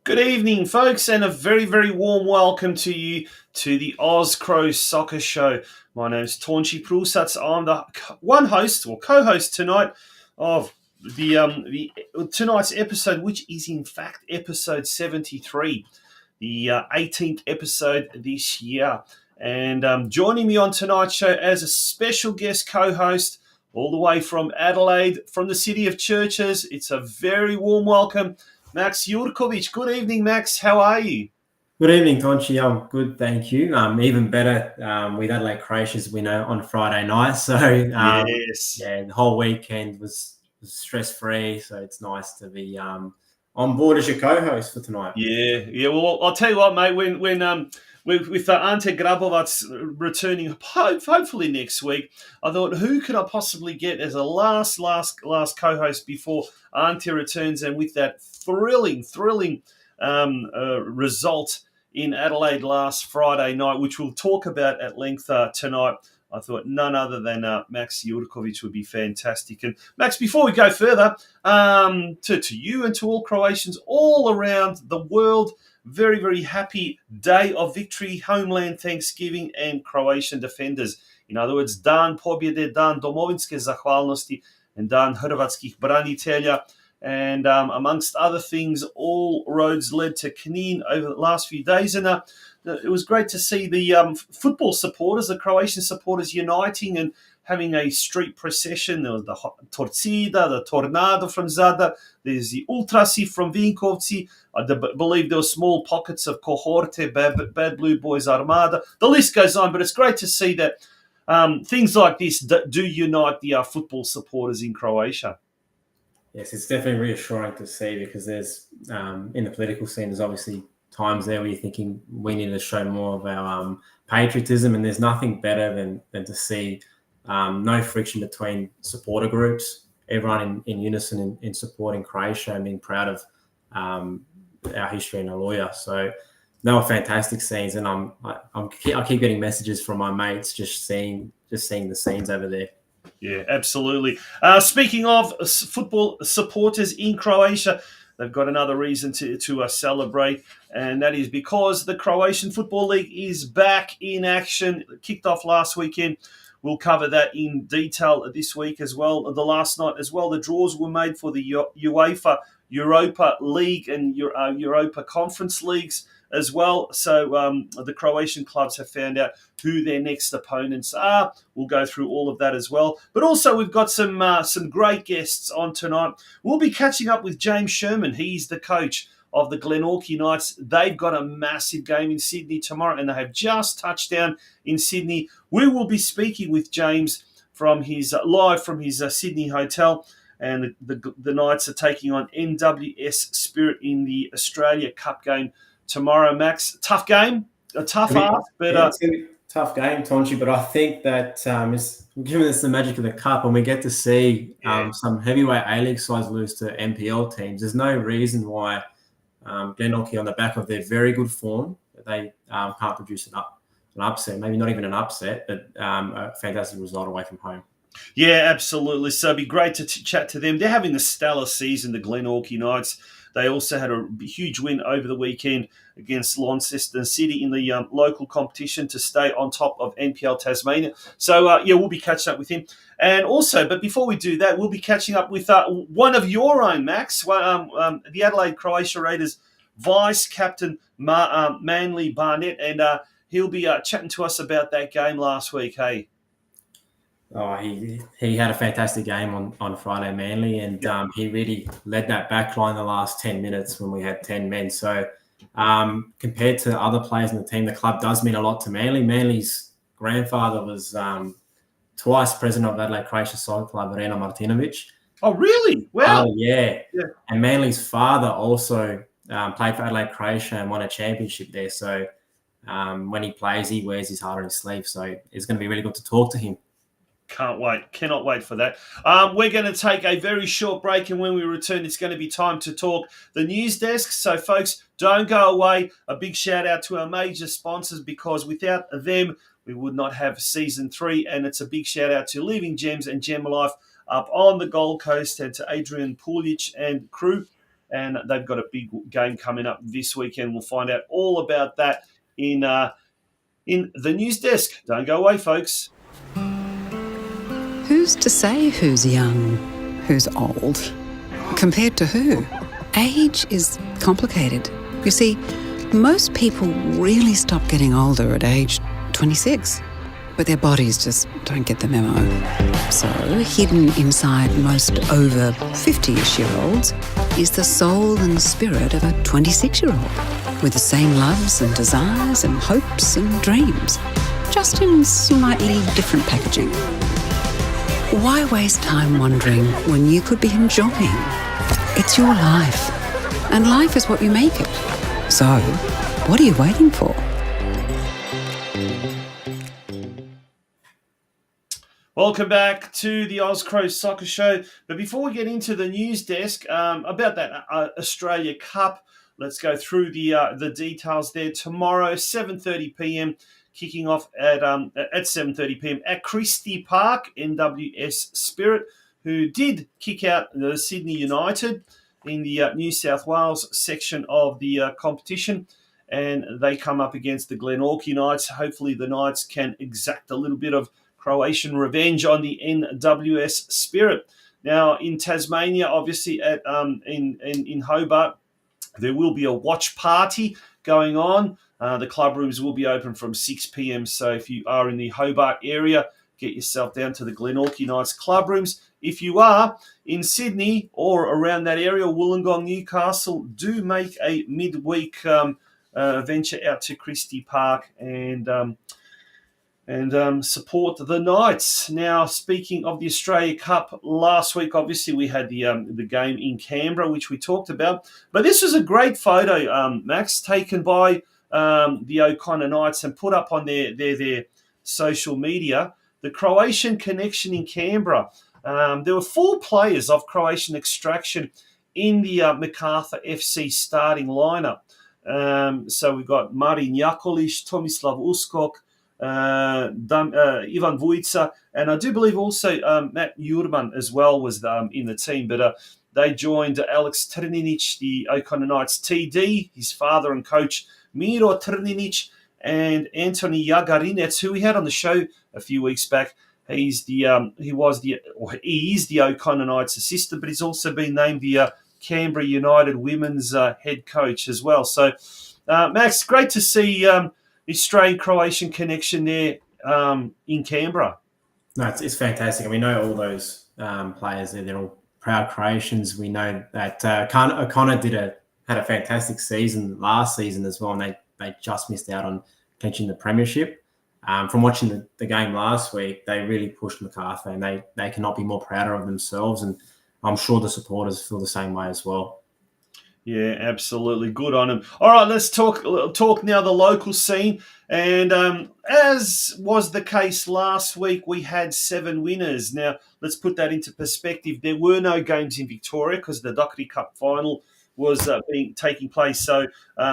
Good evening, folks, and a very, very warm welcome to you to the OZCRO Soccer Show. My name is Glenorchy Knights. I'm the one host or co-host tonight of the tonight's episode, which is in fact episode 73, the 18th episode this year. And joining me on tonight's show as a special guest co-host, all the way from Adelaide, from the City of Churches, it's a very warm welcome, Max Jurkovic. Good evening, Max. How are you? Good evening, Tonchi. I'm good, thank you. Even better with Adelaide Croatia's winner on Friday night. So, Yes. the whole weekend was stress-free. So it's nice to be on board as your co-host for tonight. Yeah. Well, I'll tell you what, mate. When with Ante Grabovac returning, hopefully next week, I thought, who could I possibly get as a last co-host before Ante returns? And with that thrilling result in Adelaide last Friday night, which we'll talk about at length tonight, I thought none other than Max Jurkovic would be fantastic. And Max, before we go further, to you and to all Croatians all around the world, very, very happy day of victory, homeland Thanksgiving, and Croatian defenders. In other words, Dan pobjede, dan domovinske zahvalnosti, and dan hrvatskih branitelja. And amongst other things, all roads led to Knin over the last few days. And it was great to see the football supporters, the Croatian supporters, uniting and having a street procession. There was the Torcida, the Tornado from Zadar. There's the Ultrasi from Vinkovci. I believe there were small pockets of Cohorte, Bad Blue Boys Armada. The list goes on, but it's great to see that things like this do unite the football supporters in Croatia. Yes, it's definitely reassuring to see, because there's in the political scene, there's obviously times there where you're thinking we need to show more of our patriotism, and there's nothing better than to see no friction between supporter groups, everyone in unison in supporting Croatia and being proud of our history in Aloja. So they were fantastic scenes, and I keep getting messages from my mates just seeing the scenes over there. Yeah, absolutely. Speaking of football supporters in Croatia, they've got another reason to celebrate, and that is because the Croatian Football League is back in action. It kicked off last weekend. We'll cover that in detail this week as well. The last night as well, the draws were made for the UEFA Europa League and Europa Conference Leagues as well. So the Croatian clubs have found out who their next opponents are. We'll go through all of that as well. But also we've got some great guests on tonight. We'll be catching up with James Sherman. He's the coach of the Glenorchy Knights. They've got a massive game in Sydney tomorrow, and they have just touched down in Sydney. We will be speaking with James from his live from his Sydney hotel, and the Knights are taking on NWS Spirit in the Australia Cup game tomorrow. Max, tough game, a tough ask, but it's a tough game, Tonchi. But I think that given it's the magic of the cup, and we get to see some heavyweight A-League sides lose to NPL teams, there's no reason why Glenorchy, on the back of their very good form, they can't produce an upset. Maybe not even an upset, but a fantastic result away from home. Yeah, absolutely. So it'd be great to chat to them. They're having a stellar season, the Glenorchy Knights. They also had a huge win over the weekend against Launceston City in the local competition to stay on top of NPL Tasmania. So, we'll be catching up with him. And also, but before we do that, we'll be catching up with one of your own, Max, the Adelaide Croatia Raiders vice-captain Manley Barnettt, and he'll be chatting to us about that game last week, hey? Oh, he had a fantastic game on Friday, Manly, and he really led that back line the last 10 minutes when we had 10 men. So compared to other players in the team, the club does mean a lot to Manly. Manly's grandfather was twice president of Adelaide Croatia Soccer Club, Rena Martinovic. Oh, really? Wow. Yeah. And Manly's father also played for Adelaide Croatia and won a championship there. So when he plays, he wears his heart on his sleeve. So it's going to be really good to talk to him. Can't wait. Cannot wait for that. We're going to take a very short break, and when we return, it's going to be time to talk the news desk. So, folks, don't go away. A big shout out to our major sponsors, because without them, we would not have Season 3. And it's a big shout out to Living Gems and Gem Life up on the Gold Coast, and to Adrian Pulic and crew. and they've got a big game coming up this weekend. We'll find out all about that in the news desk. Don't go away, folks. Who's to say who's young, who's old? Compared to who? Age is complicated. You see, most people really stop getting older at age 26, but their bodies just don't get the memo. So, hidden inside most over 50-ish-year-olds is the soul and spirit of a 26-year-old, with the same loves and desires and hopes and dreams, just in slightly different packaging. Why waste time wondering when you could be enjoying? It's your life, and life is what you make it. So, what are you waiting for? Welcome back to the OZCRO Soccer Show. But before we get into the news desk, about that Australia Cup, let's go through the details there. Tomorrow, 7:30 p.m, kicking off at 7:30 p.m. at Christie Park, NWS Spirit, who did kick out the Sydney United in the New South Wales section of the competition. And they come up against the Glenorchy Knights. Hopefully the Knights can exact a little bit of Croatian revenge on the NWS Spirit. Now, in Tasmania, obviously in Hobart, there will be a watch party going on. The club rooms will be open from 6 p.m. So if you are in the Hobart area, get yourself down to the Glenorchy Knights club rooms. If you are in Sydney or around that area, Wollongong, Newcastle, do make a midweek venture out to Christie Park and support the Knights. Now, speaking of the Australia Cup, last week, obviously, we had the game in Canberra, which we talked about. But this was a great photo, Max, taken by the O'Connor Knights and put up on their social media. The Croatian connection in Canberra. There were 4 players of Croatian extraction in the MacArthur FC starting lineup. So we've got Marin Jakolic, Tomislav Uskok, Ivan Vujica, and I do believe also Matt Jurman as well was in the team, but they joined Alex Trninic, the O'Connor Knights TD, his father and coach Miro Trninic, and Anthony Jagarinec, who we had on the show a few weeks back. He is the O'Connor Knights assistant, but he's also been named the Canberra United women's head coach as well. So, Max, great to see Australian-Croatian connection there in Canberra. No, it's fantastic. And we know all those players there. They're all proud Croatians. We know that O'Connor had a fantastic season last season as well, and they just missed out on clinching the premiership. From watching the game last week, they really pushed MacArthur, and they cannot be more prouder of themselves. And I'm sure the supporters feel the same way as well. Yeah, absolutely. Good on them. All right, let's talk now the local scene. And as was the case last week, we had 7 winners. Now, let's put that into perspective. There were no games in Victoria because the Doherty Cup final was taking place. So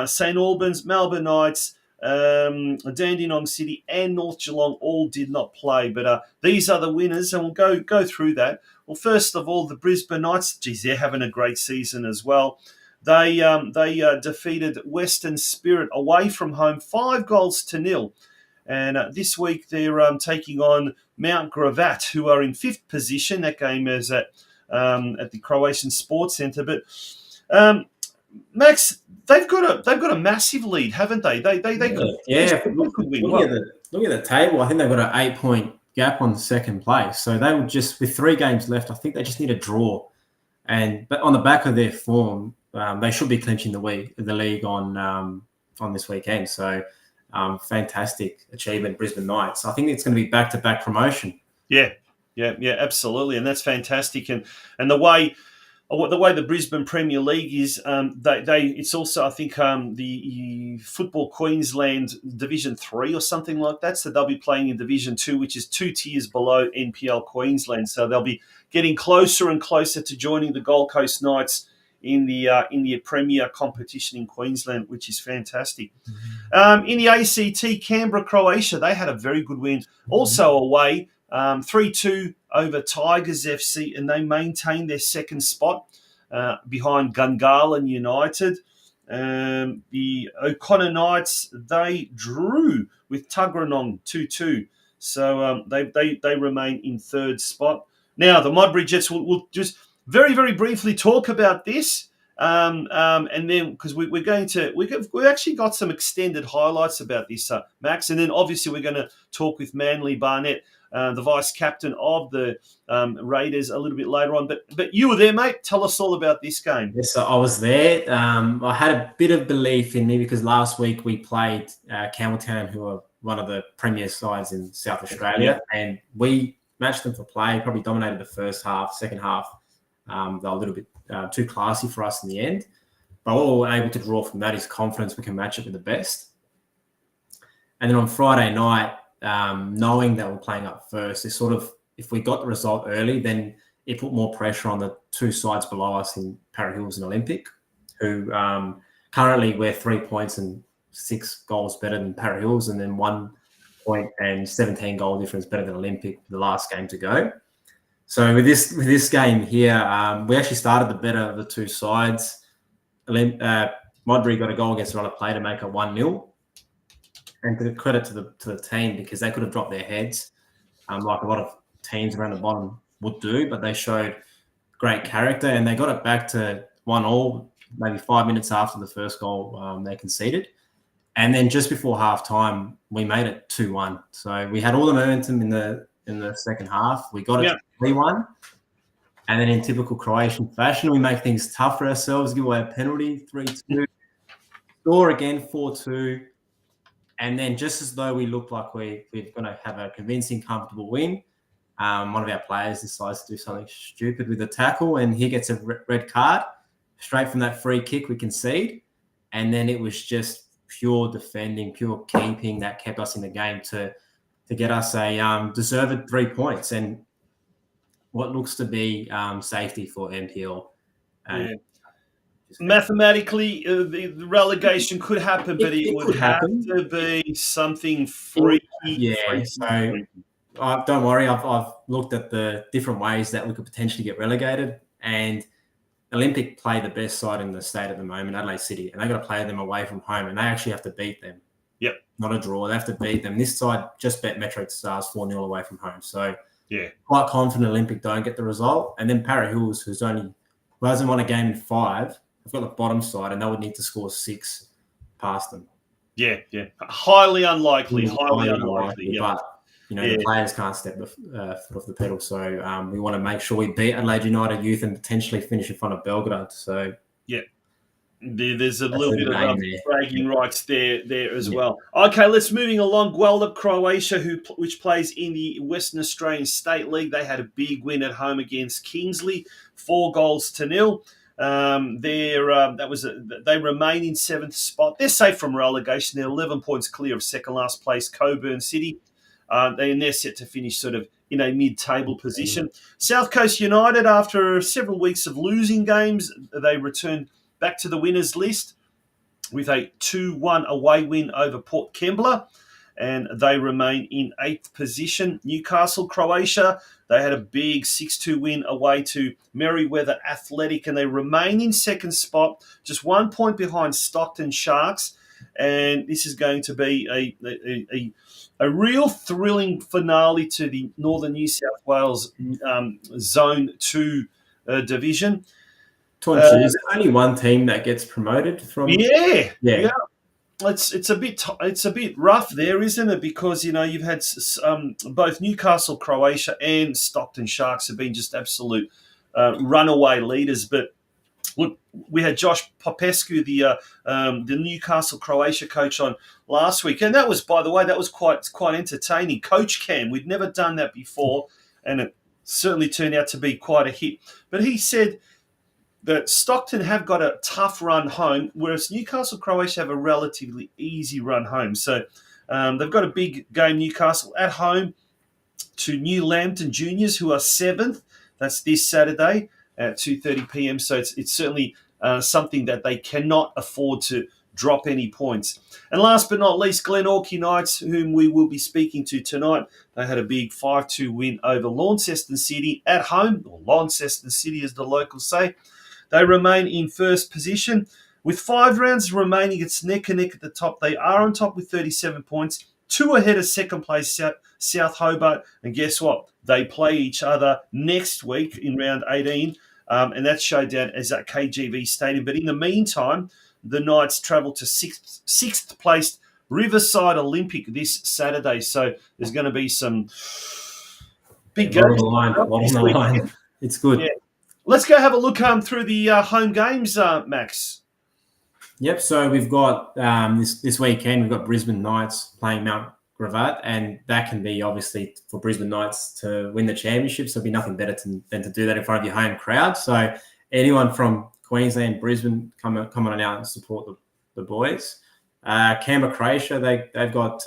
St Albans, Melbourne Knights, Dandenong City and North Geelong all did not play. But these are the winners, and we'll go through that. Well, first of all, the Brisbane Knights, geez, they're having a great season as well. They defeated Western Spirit away from home 5-0. And this week they're taking on Mount Gravatt, who are in 5th position. That game is at the Croatian Sports Centre. But Max, they've got a massive lead, haven't they? They could win. Look at the table. I think they've got an 8-point gap on second place. So they will just, with 3 games left, I think they just need a draw. But on the back of their form, they should be clinching the league on this weekend. So fantastic achievement, Brisbane Knights. I think it's going to be back-to-back promotion. Yeah, absolutely, and that's fantastic. And the way the Brisbane Premier League is, it's also, I think, the Football Queensland Division 3 or something like that. So they'll be playing in Division 2, which is 2 tiers below NPL Queensland. So they'll be getting closer and closer to joining the Gold Coast Knights in the Premier competition in Queensland, which is fantastic. Mm-hmm. In the ACT, Canberra, Croatia, they had a very good win. Mm-hmm. Also away, 3-2 over Tigers FC, and they maintained their second spot. behind Gungahlin United. The O'Connor Knights, they drew with Tuggeranong 2-2. So they remain in third spot. Now, the Modbury Jets will just very, very briefly talk about this. And then, because we've actually got some extended highlights about this, Max. And then, obviously, we're going to talk with Manley Barnett, the vice captain of the Raiders, a little bit later on. But you were there, mate. Tell us all about this game. Yes, so I was there. I had a bit of belief in me because last week we played Campbelltown, who are one of the premier sides in South Australia, and we matched them for play, probably dominated the first half. Second half, they were a little bit too classy for us in the end. But what we were able to draw from that is confidence we can match it with the best. And then on Friday night, knowing that we're playing up first, is sort of, if we got the result early, then it put more pressure on the two sides below us in Para Hills and Olympic, who currently we're 3 points and 6 goals better than Para Hills, and then 1 point and 17 goal difference better than Olympic, the last game to go. So with this game here, we actually started the better of the two sides. Modbury got a goal against another play to make it 1-0. And to the credit to the team, because they could have dropped their heads, like a lot of teams around the bottom would do, but they showed great character and they got it back to 1-1, maybe 5 minutes after the first goal they conceded. And then just before half time, we made it 2-1. So we had all the momentum in the second half. We got it to 3-1. And then in typical Croatian fashion, we make things tough for ourselves, give away a penalty, 3-2, score again, 4-2. And then just as though we looked like we're going to have a convincing, comfortable win, one of our players decides to do something stupid with a tackle and he gets a red card. Straight from that free kick, we concede. And then it was just pure defending, pure keeping that kept us in the game to get us a deserved 3 points and what looks to be safety for NPL. Mathematically, the relegation could happen, but it would have to be something freaky. Yeah, so don't worry. I've looked at the different ways that we could potentially get relegated, and Olympic play the best side in the state at the moment, Adelaide City, and they've got to play them away from home, and they actually have to beat them. Yep. Not a draw. They have to beat them. This side just bet Metro Stars 4-0 away from home. So yeah, quite confident Olympic don't get the result. And then Para Hills, who hasn't won a game in 5, they've got the bottom side, and they would need to score 6 past them. Yeah. Highly unlikely. Highly unlikely. But the players can't step the foot off the pedal. So we want to make sure we beat Adelaide United Youth and potentially finish in front of Belgrade. So there's a little bit of bragging rights there as well. Okay, let's moving along. Guelda, Croatia, which plays in the Western Australian State League. They had a big win at home against Kingsley, 4-0. They remain in 7th spot. They're safe from relegation. They're 11 points clear of second last place Coburn City. They're set to finish sort of in a mid-table position. South Coast United, after several weeks of losing games, they returned back to the winners list with a 2-1 away win over Port Kembla, and they remain in 8th position. Newcastle, Croatia, they had a big 6-2 win away to Merriweather Athletic, and they remain in 2nd spot, just 1 point behind Stockton Sharks. And this is going to be a real thrilling finale to the Northern New South Wales Zone 2 division. There's only one team that gets promoted from. Yeah. It's a bit rough there, isn't it? Because you've had both Newcastle, Croatia, and Stockton Sharks have been just absolute runaway leaders. But look, we had Josh Popescu, the Newcastle Croatia coach, on last week, and that was, by the way, quite entertaining. Coach Cam, we'd never done that before, and it certainly turned out to be quite a hit. But he said that Stockton have got a tough run home, whereas Newcastle Croatia have a relatively easy run home. So they've got a big game, Newcastle, at home to New Lambton Juniors, who are 7th. That's this Saturday at 2:30 p.m. So it's certainly something that they cannot afford to drop any points. And last but not least, Glenorchy Knights, whom we will be speaking to tonight. They had a big 5-2 win over Launceston City at home, or Launceston City as the locals say. They remain in first position. With 5 rounds remaining, it's neck and neck at the top. They are on top with 37 points, 2 ahead of second place South Hobart. And guess what? They play each other next week in round 18, and that's showdown is at KGV Stadium. But in the meantime, the Knights travel to sixth placed Riverside Olympic this Saturday. So there's going to be some big games. It's good. Yeah. Let's go have a look through the home games, Max. Yep, so we've got this weekend, we've got Brisbane Knights playing Mount Gravatt, and that can be obviously for Brisbane Knights to win the championship, so it'll be nothing better than to do that in front of your home crowd. So anyone from Queensland, Brisbane, come on out and support the boys. Canberra, Croatia, they've got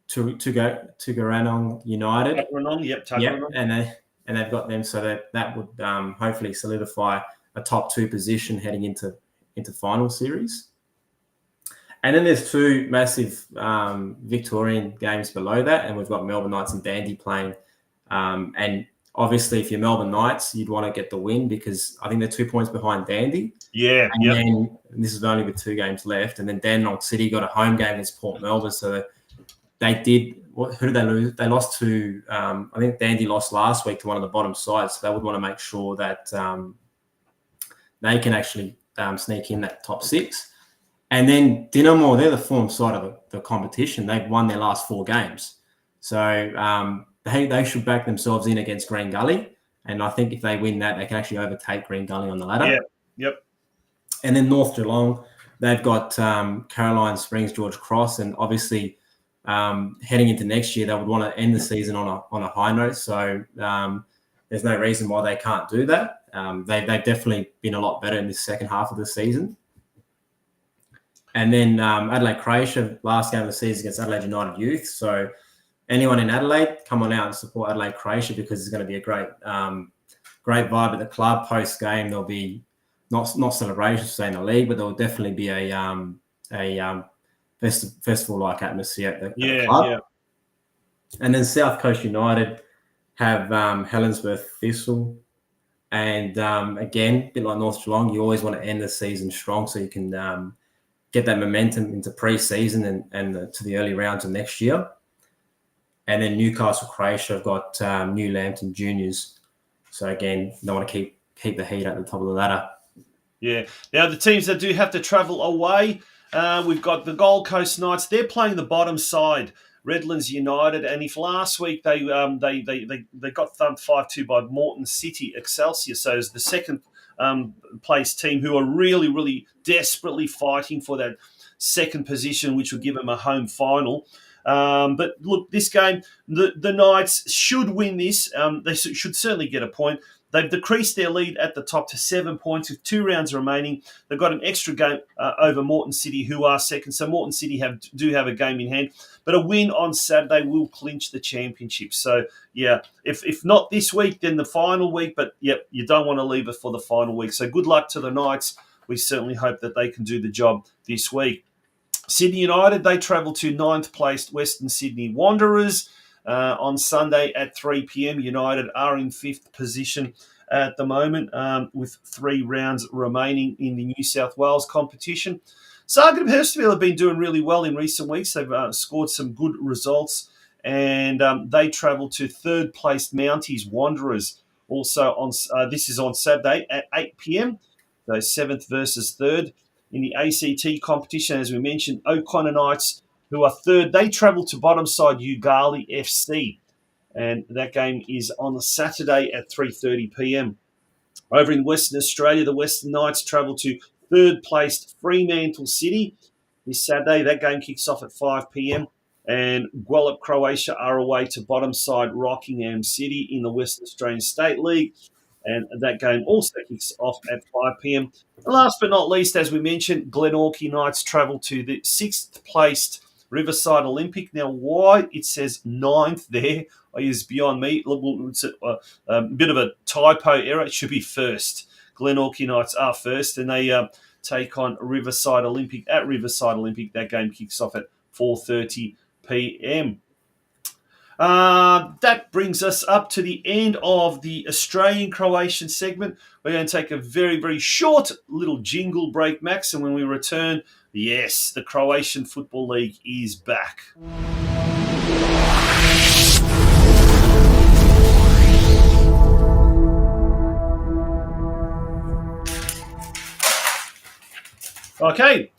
Tuggeranong United. Tuggeranong, and they've got them, so that would hopefully solidify a top 2 position heading into final series. And then there's 2 massive Victorian games below that, and we've got Melbourne Knights and Dandy playing. And obviously, if you're Melbourne Knights, you'd want to get the win because I think they're 2 points behind Dandy. Yeah, and then this is only with 2 games left. And then Dandenong City got a home game against Port Melbourne, so they did. Who did they lose? They lost to. I think Dandy lost last week to one of the bottom sides, so they would want to make sure that they can actually sneak in that top 6. And then Dinamo, they're the form side of the competition. They've won their last 4 games. So they should back themselves in against Green Gully. And I think if they win that, they can actually overtake Green Gully on the ladder. Yeah, yep. And then North Geelong, they've got Caroline Springs, George Cross. And obviously heading into next year, they would want to end the season on a high note. So there's no reason why they can't do that. They've definitely been a lot better in this second half of the season. And then Adelaide, Croatia, last game of the season against Adelaide United Youth. So anyone in Adelaide, come on out and support Adelaide, Croatia because it's going to be a great vibe at the club. Post game, there'll be not celebrations for staying in the league, but there will definitely be a festival-like atmosphere at the club. Yeah. And then South Coast United have Helensworth Thistle. And again, a bit like North Geelong, you always want to end the season strong so you can get that momentum into pre-season and to the early rounds of next year. And then Newcastle, Croatia have got New Lambton Juniors. So again, they want to keep the heat at the top of the ladder. Yeah. Now, the teams that do have to travel away, we've got the Gold Coast Knights. They're playing the bottom side, Redlands United. And if last week they got thumped 5-2 by Moreton City Excelsior, so it's the second place team who are really, really desperately fighting for that second position, which will give them a home final. But look, this game, the Knights should win this. They should certainly get a point. They've decreased their lead at the top to 7 points with 2 rounds remaining. They've got an extra game over Moreton City, who are second. So Moreton City do have a game in hand. But a win on Saturday will clinch the championship. So, yeah, if not this week, then the final week. But, yep, you don't want to leave it for the final week. So good luck to the Knights. We certainly hope that they can do the job this week. Sydney United, they travel to 9th placed Western Sydney Wanderers on Sunday at 3 p.m. United are in 5th position at the moment with 3 rounds remaining in the New South Wales competition. Sargent and Hurstville have been doing really well in recent weeks. They've scored some good results, and they travel to 3rd placed Mounties Wanderers. Also, on this is on Saturday at 8 p.m. So 7th versus 3rd. In the ACT competition, as we mentioned, O'Connor Knights, who are 3rd, they travel to bottom side Ugali FC. And that game is on Saturday at 3:30 p.m. Over in Western Australia, the Western Knights travel to 3rd placed Fremantle City this Saturday. That game kicks off at 5 p.m. And Guelph, Croatia are away to bottom side Rockingham City in the Western Australian State League. And that game also kicks off at 5 p.m. And last but not least, as we mentioned, Glenorchy Knights travel to the 6th placed Riverside Olympic. Now, why it says 9th there is beyond me. It's a bit of a typo error. It should be 1st. Glenorchy Knights are 1st, and they take on Riverside Olympic at Riverside Olympic. That game kicks off at 4:30 p.m. That brings us up to the end of the Australian-Croatian segment. We're going to take a very, very short little jingle break, Max, and when we return, yes, the Croatian Football League is back. Okay,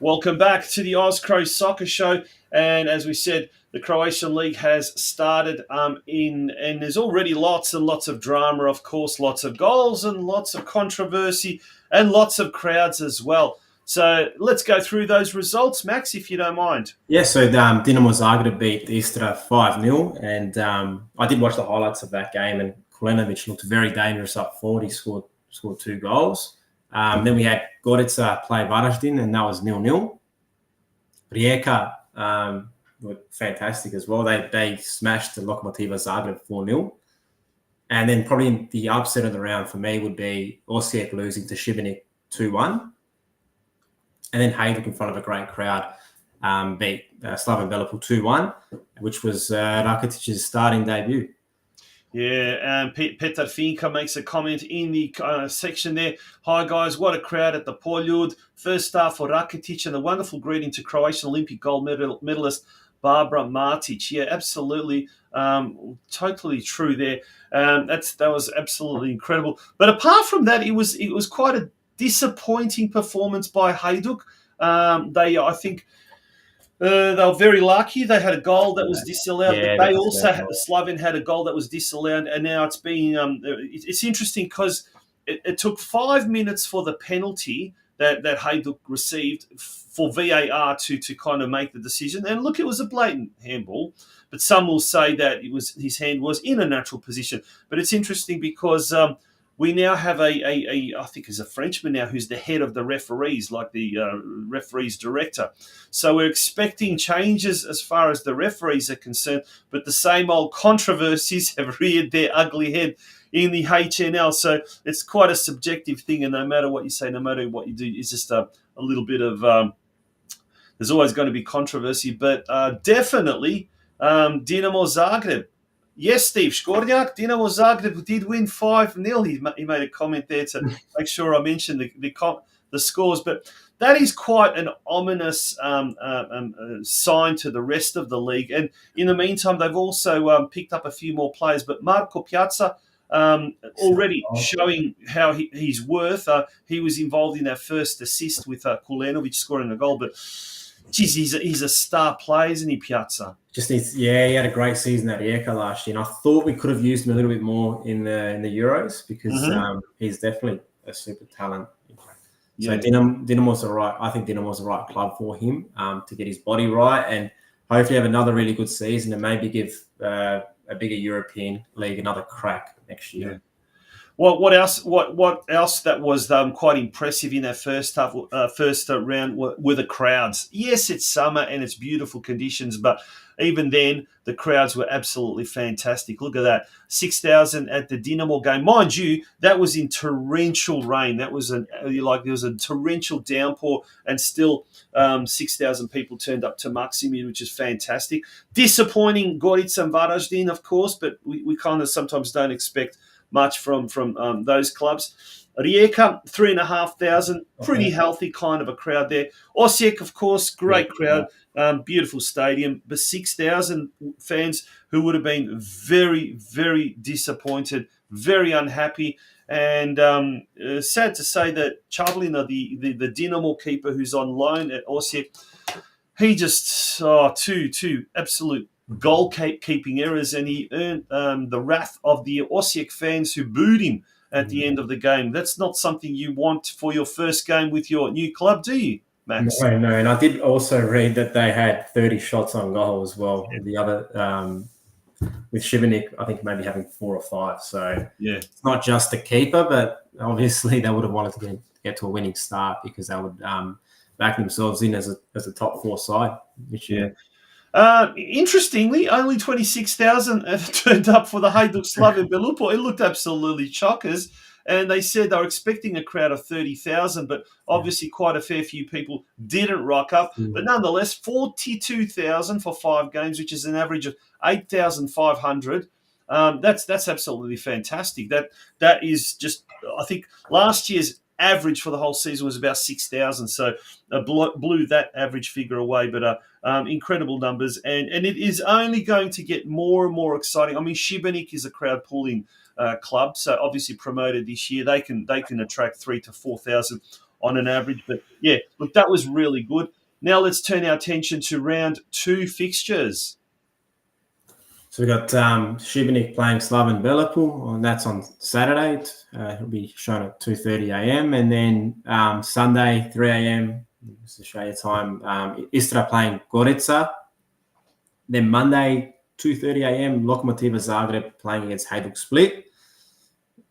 welcome back to the OZCRO Soccer Show. And as we said, the Croatian League has started and there's already lots and lots of drama, of course, lots of goals and lots of controversy and lots of crowds as well. So let's go through those results, Max, if you don't mind. Yeah, so Dinamo Zagreb beat Istra 5-0, and I did watch the highlights of that game, and Kulenovic looked very dangerous up forward. He scored 2 goals. Then we had Gorica play Varaždin, and that was 0-0. Rijeka were fantastic as well. They smashed the Lokomotiva Zagreb 4-0. And then probably the upset of the round for me would be Osijek losing to Šibenik 2-1. And then Hajduk, in front of a great crowd, beat Slaven Belepul 2-1, which was Rakitic's starting debut. Yeah, Petar Finka makes a comment in the section there. Hi, guys. What a crowd at the Poljud. First start for Rakitic, and a wonderful greeting to Croatian Olympic gold medalist Barbara Martic. Yeah, absolutely. Totally true there. That was absolutely incredible. But apart from that, it was quite a disappointing performance by Hajduk. I think they were very lucky. They had a goal that was disallowed. Yeah, but they also had, Slaven had a goal that was disallowed, and now it's being. It's interesting because it took 5 minutes for the penalty that Hajduk received for VAR to kind of make the decision. And look, it was a blatant handball, but some will say that his hand was in a natural position. But it's interesting because we now have I think there's a Frenchman now who's the head of the referees, like the referees director. So we're expecting changes as far as the referees are concerned, but the same old controversies have reared their ugly head in the HNL. So it's quite a subjective thing, and no matter what you say, no matter what you do, it's just a little bit of there's always going to be controversy, but definitely Dinamo Zagreb. Yes, Steve Škornjak, Dinamo Zagreb did win 5-0. He made a comment there to make sure I mentioned the scores, but that is quite an ominous sign to the rest of the league. And in the meantime, they've also picked up a few more players, but Marko Piazza already showing how he's worth. He was involved in that first assist with Kulenovic scoring a goal, but geez, he's a star player, isn't he, Piazza? He had a great season at Rijeka last year, and I thought we could have used him a little bit more in the Euros because he's definitely a super talent. So Dinamo's I think Dinamo's the right club for him to get his body right, and hopefully have another really good season and maybe give a bigger European league another crack next year. Yeah. What else? What else that was quite impressive in that first round were the crowds. Yes, it's summer and it's beautiful conditions, but even then, the crowds were absolutely fantastic. Look at that, 6,000 at the Dinamo game. Mind you, that was in torrential rain. That was there was a torrential downpour, and still 6,000 people turned up to Maksimir, which is fantastic. Disappointing Gorica and Varaždin, of course, but we kind of sometimes don't expect much from those clubs. Rijeka, 3,500, pretty healthy kind of a crowd there. Osijek, of course, great crowd, beautiful stadium, but 6,000 fans who would have been very, very disappointed, very unhappy. And sad to say that Chablina, the Dinamo keeper who's on loan at Osijek, he just two absolute goal-keeping errors, and he earned the wrath of the Osijek fans who booed him at the end of the game. That's not something you want for your first game with your new club, do you, Max? No. And I did also read that they had 30 shots on goal as well. Yeah. The other, with Šibenik, I think maybe having 4 or 5. So it's not just the keeper, but obviously they would have wanted to get to a winning start because they would back themselves in as a top 4 side this year. Interestingly, only 26,000 turned up for the Hajduk Slaven Belupo. It looked absolutely chockers. and they said they were expecting a crowd of 30,000, but obviously quite a fair few people didn't rock up. But nonetheless, 42,000 for 5 games, which is an average of 8,500. That's absolutely fantastic. That is just, I think last year's average for the whole season was about 6,000, so blew that average figure away. But incredible numbers, and it is only going to get more and more exciting. I mean, Šibenik is a crowd pulling club, so obviously promoted this year. They can attract 3,000 to 4,000 on an average. But yeah, look, that was really good. Now let's turn our attention to round 2 fixtures. So we've got Šibenik playing Slaven Belepul, and that's on Saturday. It'll be shown at 2:30 a.m. And then Sunday, 3 a.m., just to show you time, Istra playing Gorica. Then Monday, 2:30 a.m., Lokomotiva Zagreb playing against Hajduk Split,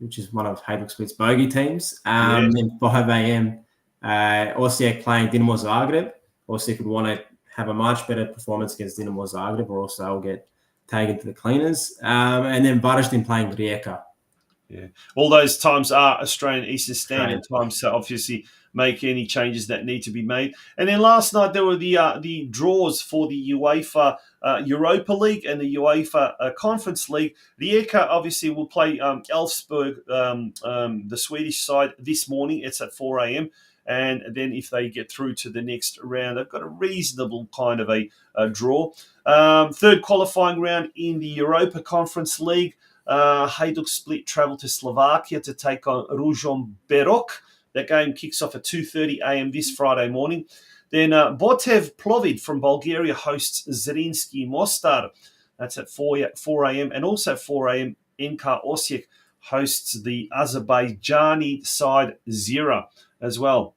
which is one of Hajduk Split's bogey teams. Then 5 a.m., Osijek playing Dinamo Zagreb. Osijek would want to have a much better performance against Dinamo Zagreb, or else they'll get taken to the cleaners. And then Varaždin playing Rijeka. Yeah, all those times are Australian Eastern Standard Time, so obviously make any changes that need to be made. And then last night there were the draws for the UEFA Europa League and the UEFA Conference League. Rijeka obviously will play Elfsborg, the Swedish side, this morning. It's at 4 a.m. And then if they get through to the next round, they've got a reasonable kind of a draw. Third qualifying round in the Europa Conference League. Hajduk Split travel to Slovakia to take on Ružom Berok. That game kicks off at 2:30 a.m. this Friday morning. Then Botev Plovdiv from Bulgaria hosts Zrinski Mostar. That's at 4 a.m. And also 4 a.m. NK Osijek hosts the Azerbaijani side Zira as well.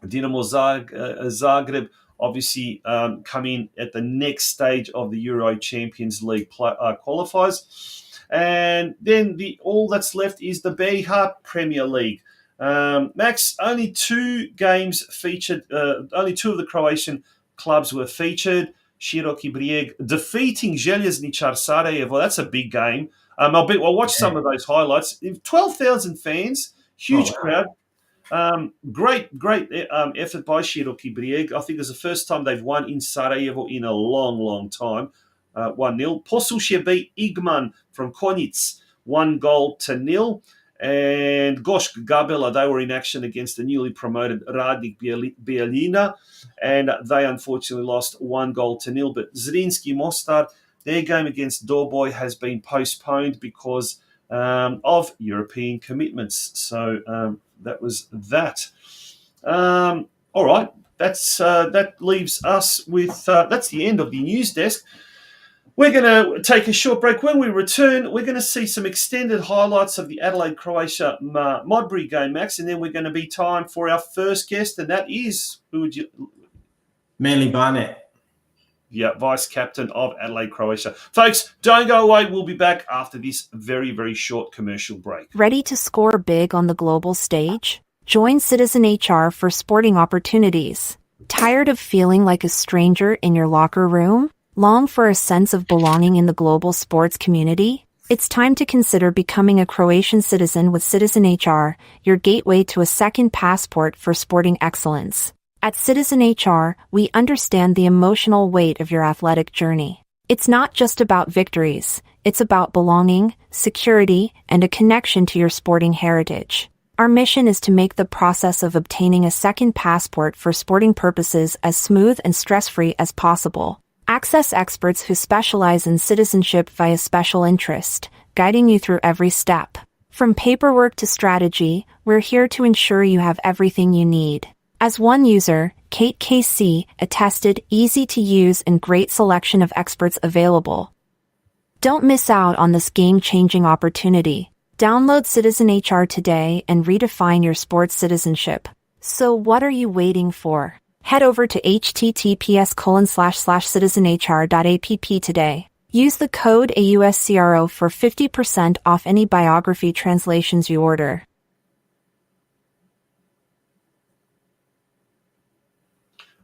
Dinamo Zagreb obviously come in at the next stage of the Euro Champions League qualifiers. And then all that's left is the BiH Premier League. Max, only 2 games featured. Only 2 of the Croatian clubs were featured. Široki Brijeg defeating Željezničar Sarajevo. That's a big game. I'll watch some of those highlights. 12,000 fans, huge crowd. Great effort by Široki Brijeg. I think it's the first time they've won in Sarajevo in a long, long time. 1-0. Posušje beat Igman from Konjic, 1-0. And Gošk Gabela, they were in action against the newly promoted Radnik Bijeljina, and they unfortunately lost 1-0. But Zrinski Mostar, their game against Doboj has been postponed because of European commitments. So that was that. All right, that leaves us with that's the end of the news desk. We're going to take a short break. When we return, we're going to see some extended highlights of the Adelaide Croatia Modbury game, Max, and then we're going to be time for our first guest, and that is, who would you? Manley Barnett. Yeah, vice captain of Adelaide Croatia. Folks, don't go away. We'll be back after this very, very short commercial break. Ready to score big on the global stage? Join Citizen HR for sporting opportunities. Tired of feeling like a stranger in your locker room? Long for a sense of belonging in the global sports community? It's time to consider becoming a Croatian citizen with Citizen HR, your gateway to a second passport for sporting excellence. At Citizen HR, we understand the emotional weight of your athletic journey. It's not just about victories, it's about belonging, security, and a connection to your sporting heritage. Our mission is to make the process of obtaining a second passport for sporting purposes as smooth and stress-free as possible. Access experts who specialize in citizenship via special interest, guiding you through every step. From paperwork to strategy, we're here to ensure you have everything you need. As one user, Kate KC attested easy to use and great selection of experts available. Don't miss out on this game-changing opportunity. Download Citizen HR today and redefine your sports citizenship. So what are you waiting for? Head over to https://citizenhr.app today. Use the code AUSCRO for 50% off any biography translations you order.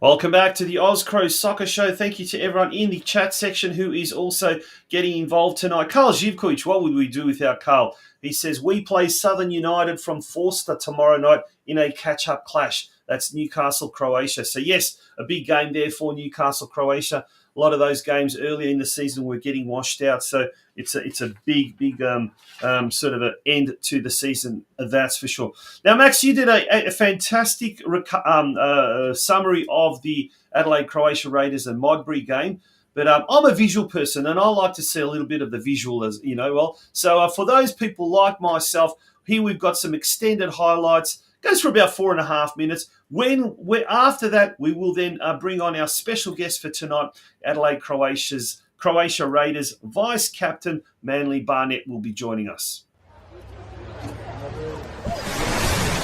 Welcome back to the OZCRO Soccer Show. Thank you to everyone in the chat section who is also getting involved tonight. Karl Zivkovic, what would we do without Karl? He says, we play Southern United from Forster tomorrow night in a catch-up clash. That's Newcastle, Croatia. So yes, a big game there for Newcastle, Croatia. A lot of those games earlier in the season were getting washed out. So it's a big sort of an end to the season, that's for sure. Now, Max, you did a fantastic summary of the Adelaide Croatia Raiders and Modbury game. But I'm a visual person, and I like to see a little bit of the visual, as you know well. So for those people like myself, here we've got some extended highlights. Goes for about 4.5 minutes. After that, we will then bring on our special guest for tonight, Adelaide Croatia Raiders Vice Captain Manley Barnett will be joining us.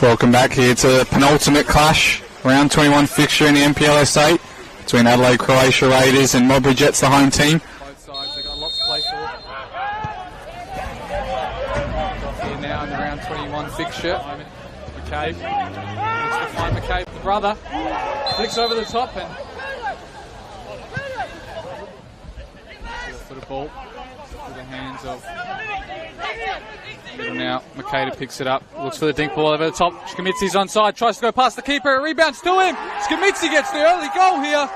Welcome back here to the penultimate clash, round 21 fixture in the MPL SA between Adelaide Croatia Raiders and Modbury Jets, the home team. Both sides, they've got lots to play for. Here now in the round 21 fixture. McCabe looks to find McCabe, the brother, flicks over the top and for the ball to the hands of now McCabe picks it up, looks for the dink ball over the top. Schmitzi's onside, tries to go past the keeper, it rebounds to him. Schmitzi gets the early goal here.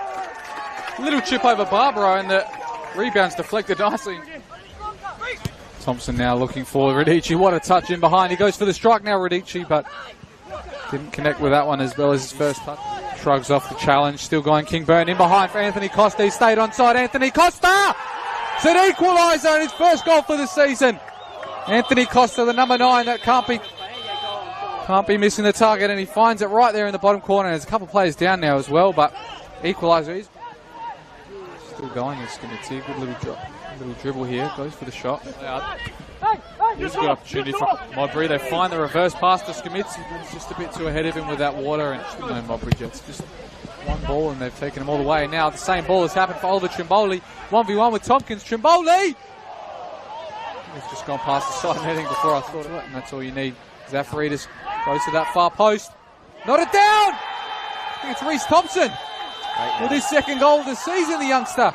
Little chip over Barbaro and the rebound's deflected nicely. Thompson now looking for Radici. What a touch in behind. He goes for the strike now, Radici, but didn't connect with that one as well as his first touch. Shrugs off the challenge. Still going Kingburn in behind for Anthony Costa. He stayed onside. Anthony Costa! It's an equaliser and his first goal for the season. Anthony Costa, the number 9, that can't be missing the target, and he finds it right there in the bottom corner. There's a couple of players down now as well, but equaliser is still going. It's going to see a good little dribble here. Goes for the shot. Here's a good opportunity for Modbury. They find the reverse pass to Schmitzi. He's just a bit too ahead of him with that water, and no Modbury Jets. Just one ball, and they've taken him all the way. Now the same ball has happened for Oliver Trimboli. 1v1 with Tompkins. Trimboli! He's just gone past the side netting before I thought of it, and that's all you need. Zafaridis goes to that far post. Not it down! I think it's Reece Thompson with his second goal of the season, the youngster.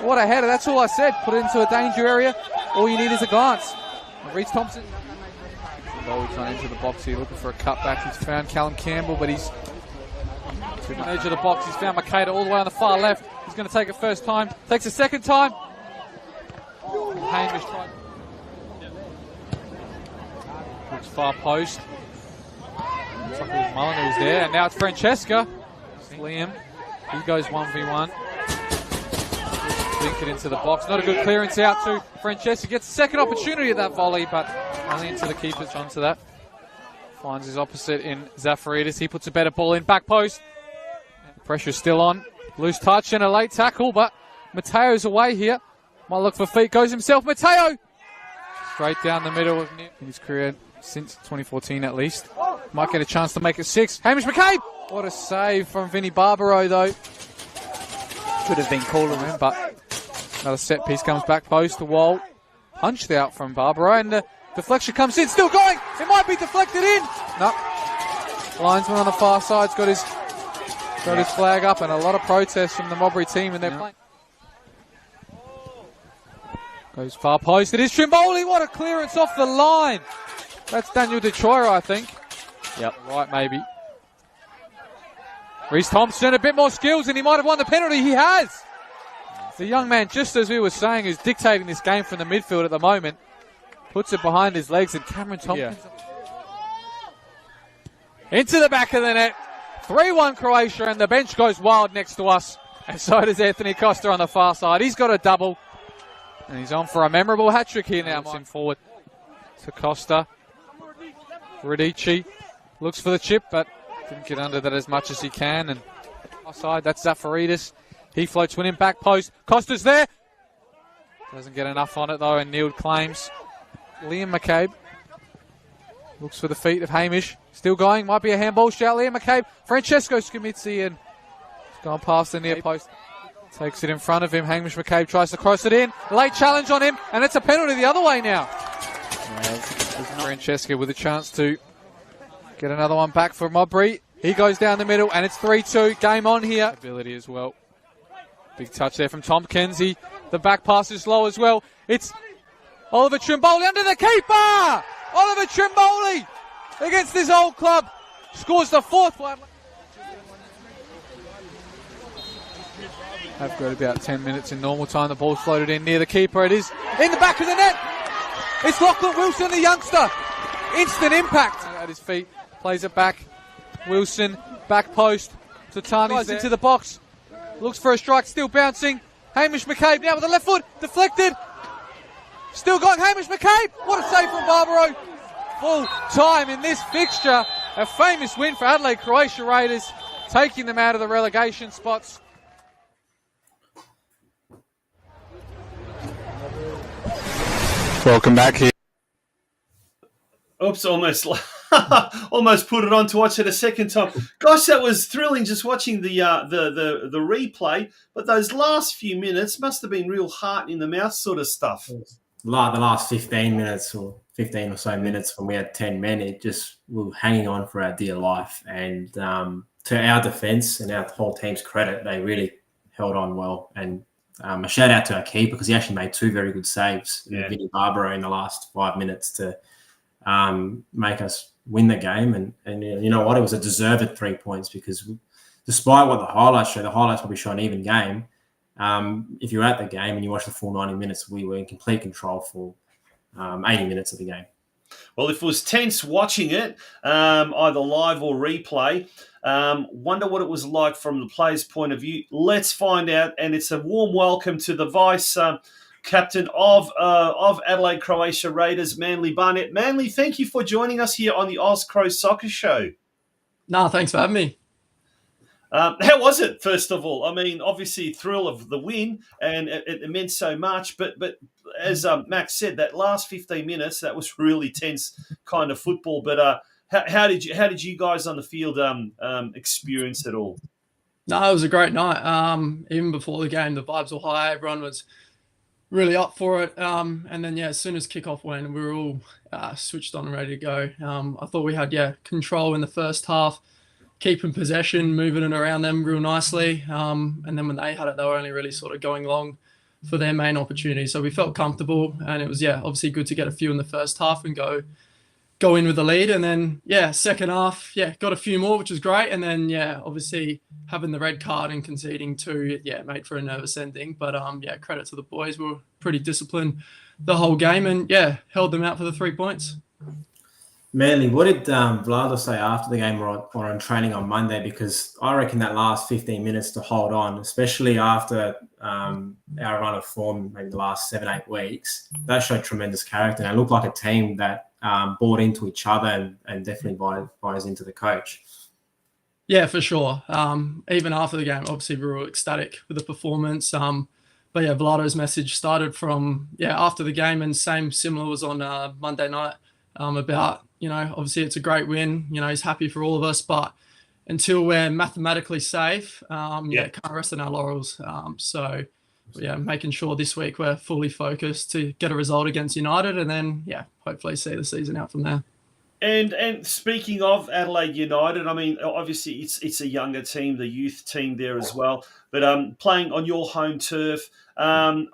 What a header, that's all I said. Put it into a danger area. All you need is a glance. Reece Thompson. Trimboli trying into the box here, looking for a cutback. He's found Callum Campbell, but he's to the edge of the box. He's found Makeda all the way on the far left. He's going to take it first time. Takes a second time. Hamish tried. Looks far post. Looks like it was Mullen who was there. And now it's Francesca. It's Liam. He goes 1v1. Dink it into the box. Not a good clearance out to Francesca. Gets a second opportunity at that volley, but only into the keeper's onto that. Finds his opposite in Zafaridis. He puts a better ball in. Back post. Pressure's still on. Loose touch and a late tackle, but Mateo's away here. Might look for feet. Goes himself. Mateo! Straight down the middle of in his career since 2014 at least. Might get a chance to make it 6. Hamish McCabe! What a save from Vinny Barbaro though. Could have been calling him, but another set piece comes back post. The wall punched out from Barbaro, and the deflection comes in. Still going! It might be deflected in! No. Linesman on the far side's got his flag up, and a lot of protests from the Modbury team, and they're playing. Goes far post. It is Trimboli. What a clearance off the line. That's Daniel DeTroyer, I think. Yep. Right, maybe. Reece Thompson, a bit more skills, and he might have won the penalty. He has. The young man, just as we were saying, who's dictating this game from the midfield at the moment, puts it behind his legs, and Cameron Tompkins. Yeah. Into the back of the net. 3-1 Croatia, and the bench goes wild next to us. And so does Anthony Costa on the far side. He's got a double. And he's on for a memorable hat-trick here now. Him forward to Costa. Radici looks for the chip, but didn't get under that as much as he can. And offside, that's Zafaridis. He floats one in back post. Costa's there. Doesn't get enough on it though, and Neild claims. Liam McCabe looks for the feet of Hamish. Still going, might be a handball shout. Liam McCabe, Francesco Schmitzi, and he's gone past the near post. Takes it in front of him. Hamish McCabe tries to cross it in. Late challenge on him, and it's a penalty the other way now. Francesca with a chance to get another one back for Modbury. He goes down the middle, and it's 3-2. Game on here. Ability as well. Big touch there from Tom Kenzie. The back pass is low as well. It's Oliver Trimboli under the keeper! Oliver Trimboli against his old club. Scores the fourth one. Have got about 10 minutes in normal time. The ball's floated in near the keeper. It is in the back of the net. It's Lachlan Wilson, the youngster. Instant impact. At his feet. Plays it back. Wilson, back post. Tatani's into the box. Looks for a strike, still bouncing. Hamish McCabe now with the left foot, deflected. Still going, Hamish McCabe. What a save from Barbaro. Full time in this fixture. A famous win for Adelaide Croatia Raiders, taking them out of the relegation spots. Welcome back here. Oops, almost put it on to watch it a second time. Gosh, that was thrilling just watching the replay. But those last few minutes must have been real heart in the mouth sort of stuff. The last 15 minutes or 15 or so minutes when we had 10 men, we were hanging on for our dear life. And to our defence and our whole team's credit, they really held on well. And a shout out to our keeper because he actually made two very good saves, Vinny Barbaro in the last 5 minutes to make us win the game. And you know what? It was a deserved 3 points because despite what the highlights probably show an even game. If you're at the game and you watch the full 90 minutes, we were in complete control for 80 minutes of the game. Well, if it was tense watching it, either live or replay, wonder what it was like from the players' point of view. Let's find out. And it's a warm welcome to the vice captain of Adelaide Croatia Raiders, Manley Barnett. Manley, thank you for joining us here on the OZCRO Soccer Show. No, thanks for having me. How was it, first of all? I mean, obviously, thrill of the win, and it meant so much. But as Max said, that last 15 minutes, that was really tense kind of football. But how did you guys on the field experience it all? No, it was a great night. Even before the game, the vibes were high. Everyone was really up for it. And then, as soon as kickoff went, we were all switched on and ready to go. I thought we had, control in the first half, keeping possession, moving it around them real nicely. And then when they had it, they were only really sort of going long for their main opportunity. So we felt comfortable, and it was, obviously good to get a few in the first half and go in with the lead. And then, second half, got a few more, which was great. And then, obviously having the red card and conceding two, made for a nervous ending. But, credit to the boys. We were pretty disciplined the whole game and, held them out for the 3 points. Manly, what did Vlado say after the game or on training on Monday? Because I reckon that last 15 minutes to hold on, especially after our run of form, maybe the last 7-8 weeks, that showed tremendous character. And it looked like a team that bought into each other and definitely buys into the coach. Yeah, for sure. Even after the game, obviously we were ecstatic with the performance. But Vlado's message started from, after the game, and similar was on Monday night about, obviously it's a great win. He's happy for all of us, but until we're mathematically safe, can't rest on our laurels. Making sure this week we're fully focused to get a result against United and then, hopefully see the season out from there. And speaking of Adelaide United, I mean, obviously it's a younger team, the youth team there as well. But playing on your home turf, how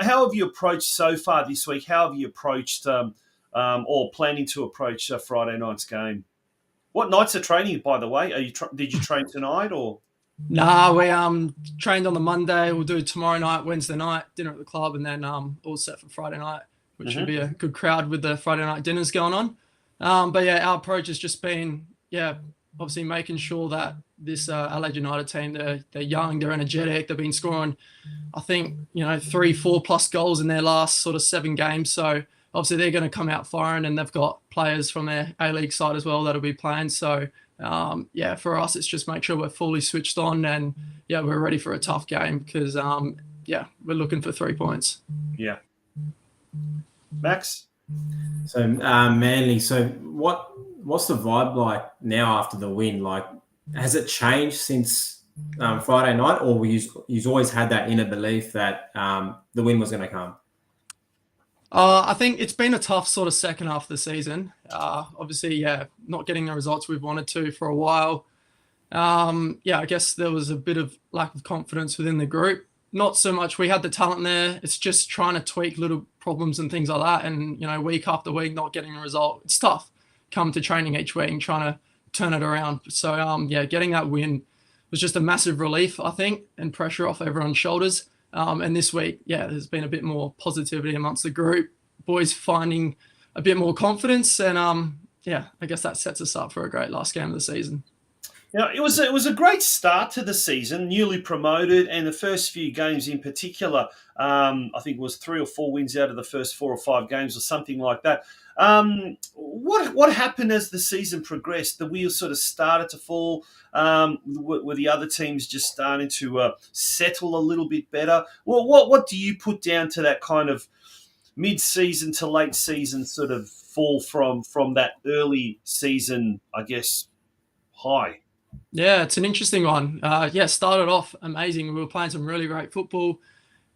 have you approached so far this week? How have you approached or planning to approach Friday night's game? What nights are training, by the way? Did you train tonight or? Nah, we trained on the Monday. We'll do tomorrow night, Wednesday night, dinner at the club, and then all set for Friday night, which should be a good crowd with the Friday night dinners going on. Our approach has just been, obviously making sure that this Adelaide United team, they're young, they're energetic, they've been scoring, I think, 3-4 plus goals in their last sort of 7 games. So obviously they're going to come out firing, and they've got players from their A-League side as well that'll be playing. So, for us, it's just make sure we're fully switched on and, we're ready for a tough game because, we're looking for 3 points. Yeah. Max? So, Manly, so what's the vibe like now after the win? Like, has it changed since Friday night, or you've always had that inner belief that the win was going to come? I think it's been a tough sort of second half of the season. Obviously, yeah, not getting the results we've wanted to for a while. Yeah, I guess there was a bit of lack of confidence within the group. Not so much we had the talent there. It's just trying to tweak little problems and things like that. And, week after week, not getting a result. It's tough. Come to training each week and trying to turn it around. So, yeah, getting that win was just a massive relief, I think, and pressure off everyone's shoulders. And this week, yeah, there's been a bit more positivity amongst the group. Boys finding a bit more confidence. And, yeah, I guess that sets us up for a great last game of the season. Yeah, it was a great start to the season, newly promoted, and the first few games in particular, I think it was 3 or 4 wins out of the first 4 or 5 games or something like that. What happened as the season progressed? The wheels sort of started to fall. Were the other teams just starting to settle a little bit better? Well, what do you put down to that kind of mid-season to late season sort of fall from that early season, I guess, high? Yeah, it's an interesting one. Yeah, started off amazing. We were playing some really great football.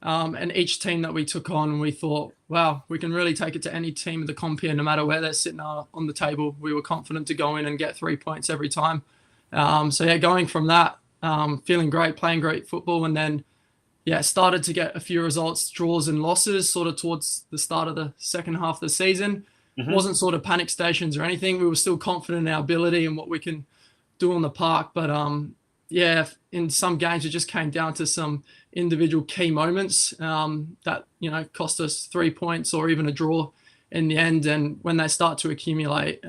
And each team that we took on, we thought, wow, we can really take it to any team of the comp here, no matter where they're sitting on the table. We were confident to go in and get 3 points every time. So, yeah, going from that, feeling great, playing great football. And then, yeah, started to get a few results, draws and losses sort of towards the start of the second half of the season. Mm-hmm. Wasn't sort of panic stations or anything. We were still confident in our ability and what we can do on the park. But, yeah, in some games, it just came down to some individual key moments that, cost us 3 points or even a draw in the end. And when they start to accumulate,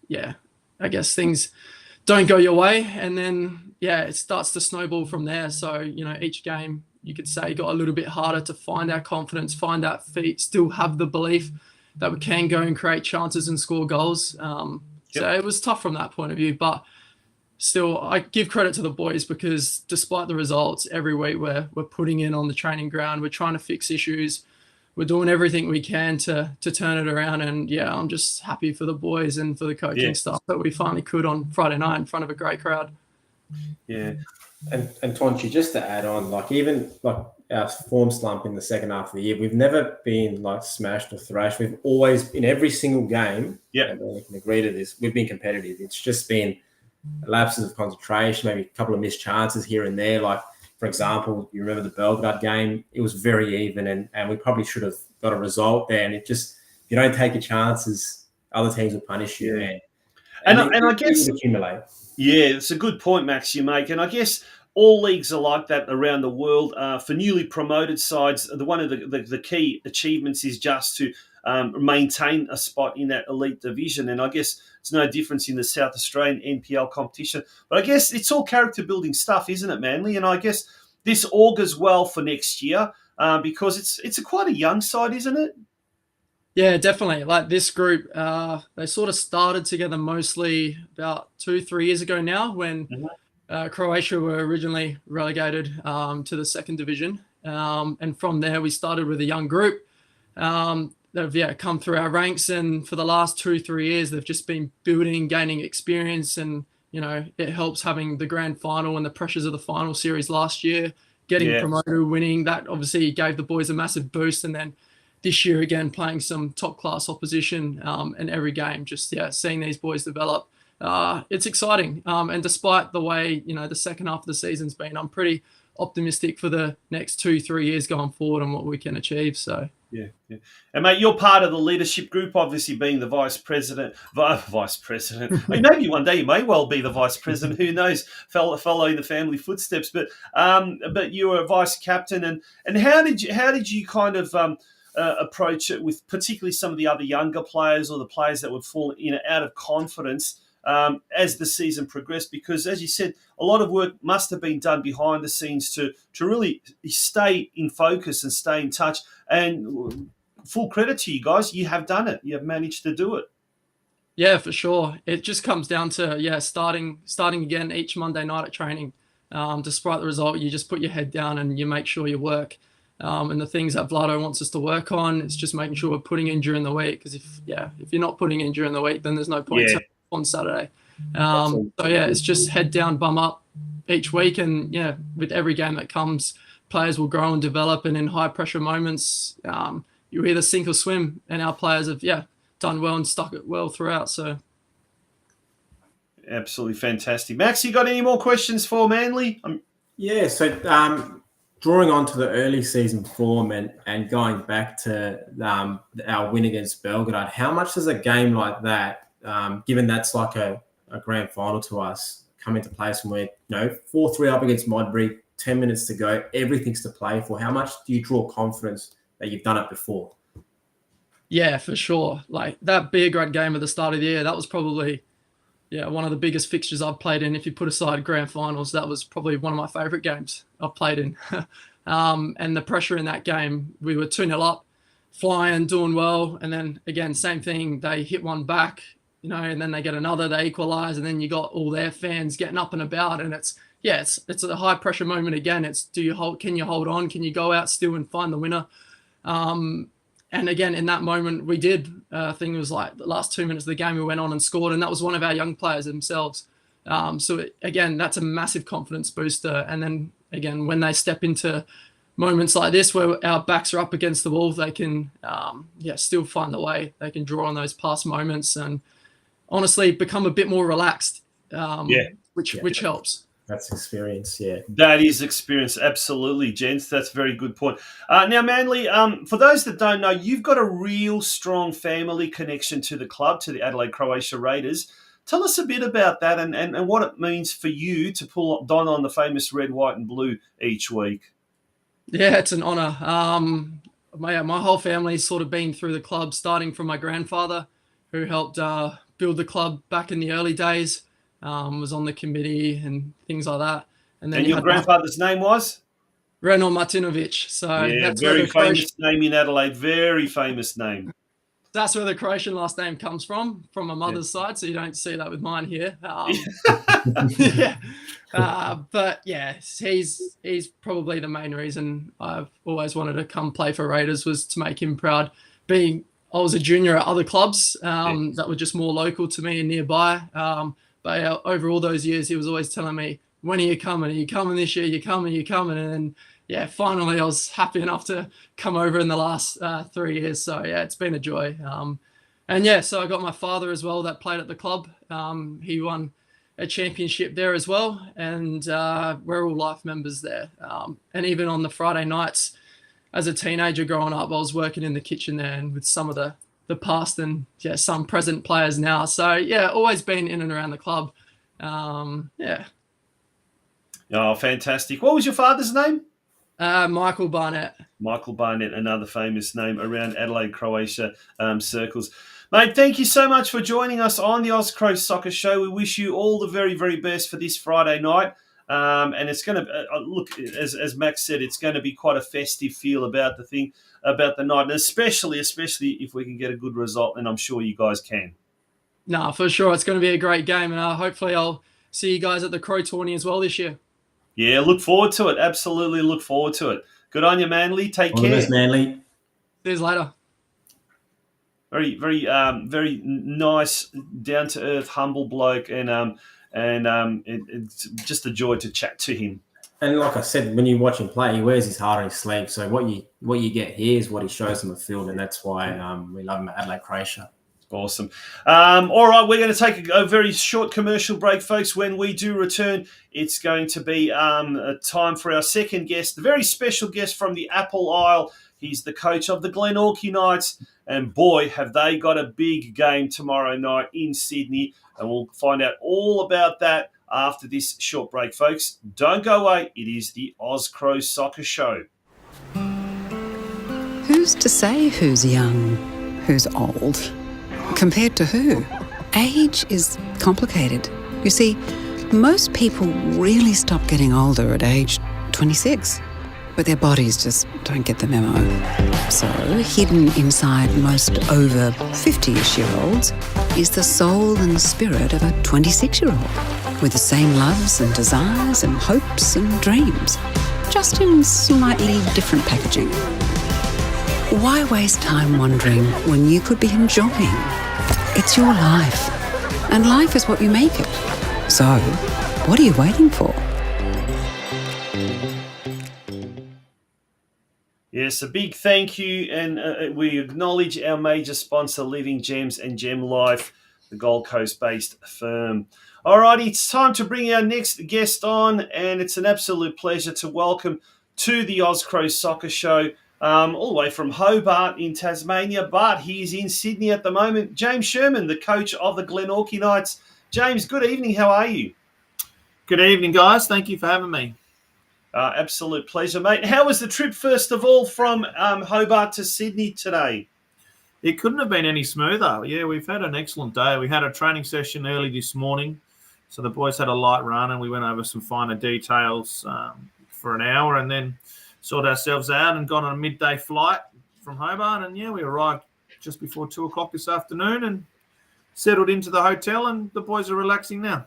yeah, I guess things don't go your way. And then, yeah, it starts to snowball from there. So, each game, you could say, got a little bit harder to find our confidence, find our feet, still have the belief that we can go and create chances and score goals. So it was tough from that point of view. But still, I give credit to the boys because despite the results, every week we're putting in on the training ground. We're trying to fix issues. We're doing everything we can to turn it around. And, yeah, I'm just happy for the boys and for the coaching staff that we finally could on Friday night in front of a great crowd. Yeah. And Tonchi, just to add on, even our form slump in the second half of the year, we've never been smashed or thrashed. We've always, in every single game, and we can agree to this, we've been competitive. It's just been lapses of concentration, maybe a couple of missed chances here and there. For example, you remember the Belgrade game, it was very even and we probably should have got a result there. And it just, if you don't take your chances, other teams will punish you. Yeah. And I guess, accumulate. Yeah, it's a good point, Max, you make. And I guess all leagues are like that around the world. For newly promoted sides, one of the key achievements is just to maintain a spot in that elite division. And I guess it's no difference in the South Australian NPL competition. But I guess it's all character-building stuff, isn't it, Manly? And I guess this augurs well for next year because it's quite a young side, isn't it? Yeah, definitely. This group, they sort of started together mostly about 2-3 years ago now when Croatia were originally relegated to the second division. And from there, we started with a young group. They've come through our ranks, and for the last 2-3 years, they've just been building, gaining experience, and it helps having the grand final and the pressures of the final series last year, getting promoted, winning. That obviously gave the boys a massive boost, and then this year again playing some top class opposition in every game. Just seeing these boys develop, it's exciting. And despite the way the second half of the season's been, I'm pretty optimistic for the next 2-3 years going forward and what we can achieve. So. Yeah. And, mate, you're part of the leadership group, obviously being the vice president. I mean, maybe one day you may well be the vice president. Who knows? Following the family footsteps. But you were a vice captain. And how did you kind of approach it with particularly some of the other younger players or the players that would fall out of confidence as the season progressed? Because, as you said, a lot of work must have been done behind the scenes to really stay in focus and stay in touch. And full credit to you guys. You have done it. You have managed to do it. Yeah, for sure. It just comes down to, starting again each Monday night at training. Despite the result, you just put your head down and you make sure you work. And the things that Vlado wants us to work on, it's just making sure we're putting in during the week. Because if you're not putting in during the week, then there's no point on Saturday. It's just head down, bum up each week. And with every game that comes, players will grow and develop. And in high pressure moments, you either sink or swim, and our players have done well and stuck it well throughout. So absolutely fantastic. Max, you got any more questions for Manly? Yeah, so drawing on to the early season form and going back to our win against Belgrade, how much does a game like that, given that's like a grand final to us, come into place when we're 4-3 up against Modbury, 10 minutes to go, everything's to play for? How much do you draw confidence that you've done it before? Yeah, for sure. Like that Belgrade game at the start of the year, that was probably one of the biggest fixtures I've played in. If you put aside grand finals, that was probably one of my favourite games I've played in. And the pressure in that game, we were 2-0 up, flying, doing well. And then again, same thing, they hit one back, and then they get another, they equalise, and then you got all their fans getting up and about. And it's a high pressure moment again. It's can you hold on? Can you go out still and find the winner? And again, in that moment, we did. I think it was like the last 2 minutes of the game, we went on and scored, and that was one of our young players themselves. Again, that's a massive confidence booster. And then again, when they step into moments like this where our backs are up against the wall, they can still find the way. They can draw on those past moments and honestly become a bit more relaxed, which helps. That's experience, yeah. That is experience, absolutely, gents. That's a very good point. Now, Manly, for those that don't know, you've got a real strong family connection to the club, to the Adelaide Croatia Raiders. Tell us a bit about that and what it means for you to don on the famous red, white and blue each week. Yeah, it's an honour. My whole family's sort of been through the club, starting from my grandfather, who helped build the club back in the early days. Was on the committee and things like that. And then your grandfather's name was? Reno Martinovic. So that's very famous name in Adelaide. Very famous name. That's where the Croatian last name comes from my mother's side. So you don't see that with mine here. But yeah, he's probably the main reason I've always wanted to come play for Raiders, was to make him proud. I was a junior at other clubs that were just more local to me and nearby. But over all those years, he was always telling me, when are you coming? Are you coming this year? You're coming. And then, finally, I was happy enough to come over in the last 3 years. So, it's been a joy. So I got my father as well that played at the club. He won a championship there as well. And we're all life members there. And even on the Friday nights, as a teenager growing up, I was working in the kitchen there and with some of the past and some present players now. So always been in and around the club. Oh, fantastic. What was your father's name? Michael Barnett. Michael Barnett, another famous name around Adelaide Croatia circles. Mate, thank you so much for joining us on the OZCRO Soccer Show. We wish you all the very, very best for this Friday night. And it's going to look, as Max said, it's going to be quite a festive feel about the night, and especially if we can get a good result, and I'm sure you guys can. No, for sure, it's going to be a great game, and hopefully I'll see you guys at the Crow tourney as well this year. Yeah, look forward to it. Absolutely, look forward to it. Good on you, Manly. Take care. All the best, Manly. See you later. Very, very, very nice, down to earth, humble bloke, and it's just a joy to chat to him. And like I said, when you watch him play, he wears his heart on his sleeve. So what you get here is what he shows on the field, and that's why we love him at Adelaide Croatia. Awesome. All right, we're going to take a very short commercial break, folks. When we do return, it's going to be a time for our second guest, a very special guest from the Apple Isle. He's the coach of the Glenorchy Knights, and boy, have they got a big game tomorrow night in Sydney, and we'll find out all about that after this short break, folks. Don't go away. It is the OZCRO Soccer Show. Who's to say who's young, who's old? Compared to who? Age is complicated. You see, most people really stop getting older at age 26, but their bodies just don't get the memo. So, hidden inside most over 50-ish-year-olds is the soul and spirit of a 26-year-old, with the same loves and desires and hopes and dreams, just in slightly different packaging. Why waste time wondering when you could be enjoying? It's your life, and life is what you make it. So, what are you waiting for? Yes, a big thank you, and we acknowledge our major sponsor, Living Gems and Gem Life, the Gold Coast-based firm. All righty, it's time to bring our next guest on, and it's an absolute pleasure to welcome to the OZCRO Soccer Show, all the way from Hobart in Tasmania, but he's in Sydney at the moment, James Sherman, the coach of the Glenorchy Knights. James, good evening. How are you? Good evening, guys. Thank you for having me. Absolute pleasure, mate. How was the trip, first of all, from Hobart to Sydney today? It couldn't have been any smoother. Yeah, we've had an excellent day. We had a training session early this morning. So the boys had a light run and we went over some finer details for an hour and then sorted ourselves out and got on a midday flight from Hobart. And, yeah, we arrived just before 2 o'clock this afternoon and settled into the hotel, and the boys are relaxing now.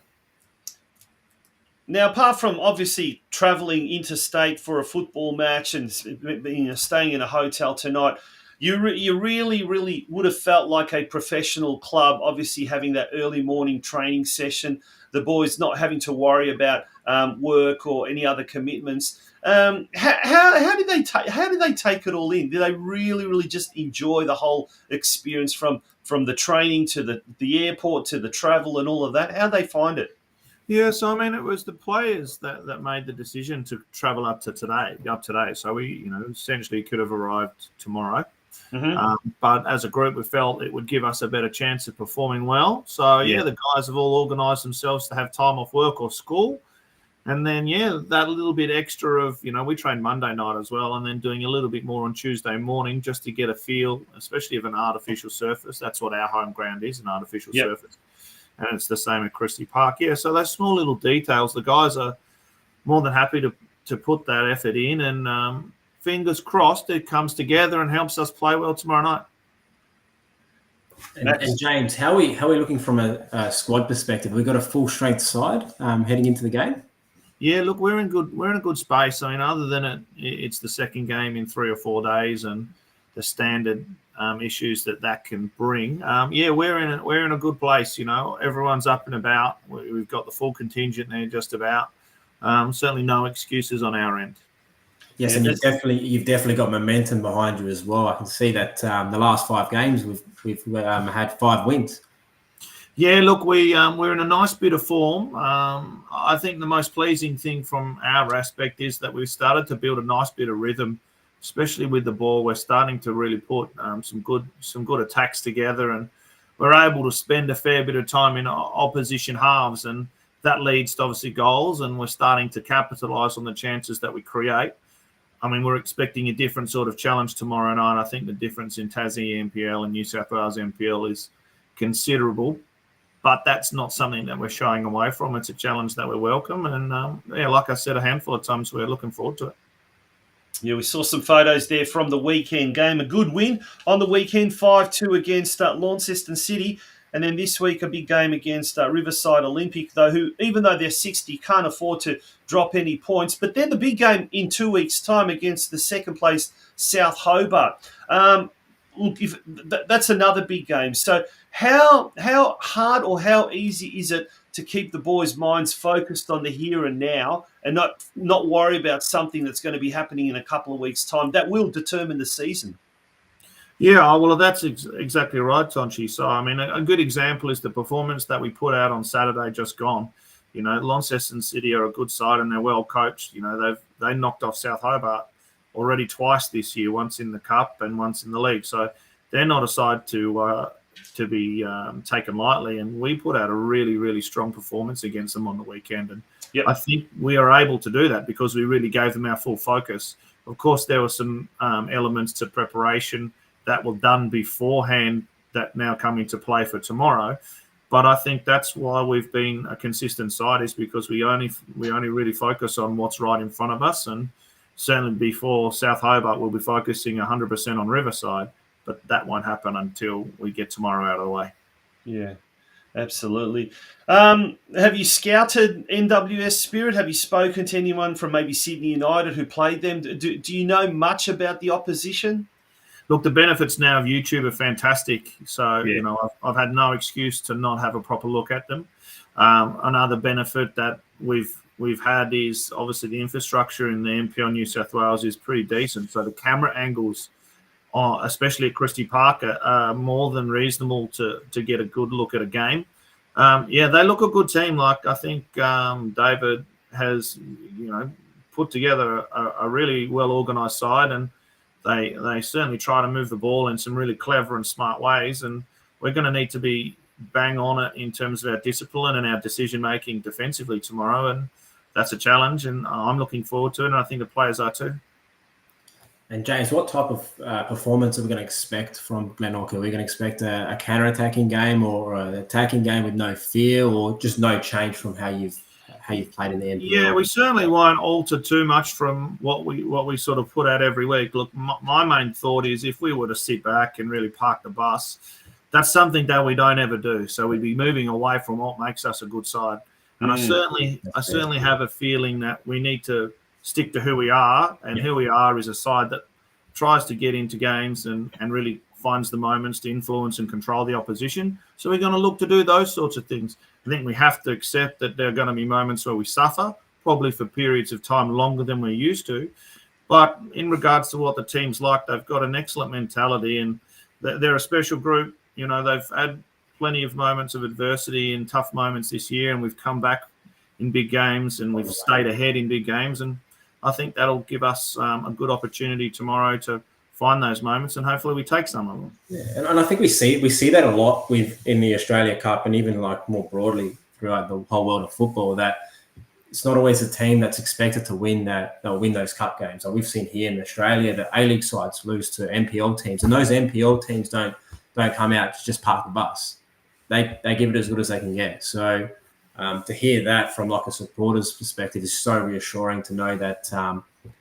Now, apart from obviously travelling interstate for a football match and staying in a hotel tonight, you really would have felt like a professional club, obviously having that early morning training session, the boys not having to worry about work or any other commitments. How did they take it all in? Did they really just enjoy the whole experience from the training to the airport to the travel and all of that? How'd they find it? Yeah, so I mean, it was the players that made the decision to travel up today. So we, essentially could have arrived tomorrow. Mm-hmm. But as a group, we felt it would give us a better chance of performing well. So, yeah, the guys have all organised themselves to have time off work or school. And then, that little bit extra of, we trained Monday night as well, and then doing a little bit more on Tuesday morning just to get a feel, especially of an artificial surface. That's what our home ground is, an artificial surface. And it's the same at Christie Park. Yeah, so those small little details, the guys are more than happy to put that effort in. And fingers crossed it comes together and helps us play well tomorrow night. And James, how are we looking from a squad perspective? We've got a full-strength side heading into the game? Yeah, look, we're in a good space. I mean, other than it's the second game in 3 or 4 days and the standard issues that can bring. We're in a good place. Everyone's up and about. We've got the full contingent there, just about. Certainly, no excuses on our end. Yes, and you've definitely got momentum behind you as well. I can see that the last 5 games we've had 5 wins. Yeah, look, we're in a nice bit of form. I think the most pleasing thing from our aspect is that we've started to build a nice bit of rhythm, especially with the ball. We're starting to really put some good attacks together, and we're able to spend a fair bit of time in opposition halves, and that leads to obviously goals, and we're starting to capitalise on the chances that we create. I mean, we're expecting a different sort of challenge tomorrow night. I think the difference in Tassie NPL and New South Wales NPL is considerable, but that's not something that we're shying away from. It's a challenge that we welcome, and like I said, a handful of times we're looking forward to it. Yeah, we saw some photos there from the weekend game. A good win on the weekend, 5-2 against Launceston City. And then this week, a big game against Riverside Olympic, who, even though they're 60, can't afford to drop any points. But then the big game in 2 weeks' time against the second-place South Hobart. That's another big game. So how hard or how easy is it to keep the boys' minds focused on the here and now and not worry about something that's going to be happening in a couple of weeks' time that will determine the season? Yeah, well, that's exactly right, Tonchi. So, I mean, a good example is the performance that we put out on Saturday just gone. Launceston City are a good side and they're well coached. They knocked off South Hobart already twice this year, once in the Cup and once in the league. So they're not a side to be taken lightly. And we put out a really, really strong performance against them on the weekend. And I think we are able to do that because we really gave them our full focus. Of course, there were some elements to preparation that were done beforehand that now come into play for tomorrow. But I think that's why we've been a consistent side, is because we only really focus on what's right in front of us. And certainly before South Hobart, we'll be focusing 100% on Riverside, but that won't happen until we get tomorrow out of the way. Yeah, absolutely. Have you scouted NWS Spirit? Have you spoken to anyone from maybe Sydney United who played them? Do you know much about the opposition? Look, the benefits now of YouTube are fantastic. So, I've had no excuse to not have a proper look at them. Another benefit that we've had is obviously the infrastructure in the NPL New South Wales is pretty decent. So the camera angles, especially at Christie Park, are more than reasonable to get a good look at a game. They look a good team. Like I think David has, put together a really well organised side, and they certainly try to move the ball in some really clever and smart ways. And we're going to need to be bang on it in terms of our discipline and our decision making defensively tomorrow, and that's a challenge. And I'm looking forward to it, and I think the players are too. And James, what type of performance are we going to expect from Glenorchy? Are we going to expect a counter-attacking game or an attacking game with no fear, or just no change from how you've played in the NPL? Yeah, we certainly won't alter too much from what we sort of put out every week. Look, my main thought is if we were to sit back and really park the bus, that's something that we don't ever do. So we'd be moving away from what makes us a good side. And I certainly have a feeling that we need to stick to who we are, and who we are is a side that tries to get into games and really finds the moments to influence and control the opposition. So we're going to look to do those sorts of things. I think we have to accept that there are going to be moments where we suffer, probably for periods of time longer than we're used to. But in regards to what the team's like, they've got an excellent mentality, and they're a special group. They've had plenty of moments of adversity and tough moments this year, and we've come back in big games, and we've stayed ahead in big games. And I think that'll give us a good opportunity tomorrow to find those moments, and hopefully we take some of them. Yeah, and I think we see that a lot in the Australia Cup, and even like more broadly throughout the whole world of football, that it's not always a team that's expected to win they'll win those cup games. Like we've seen here in Australia that A-League sides lose to NPL teams, and those NPL teams don't come out to just park the bus. They give it as good as they can get. So to hear that from like a supporter's perspective is so reassuring to know that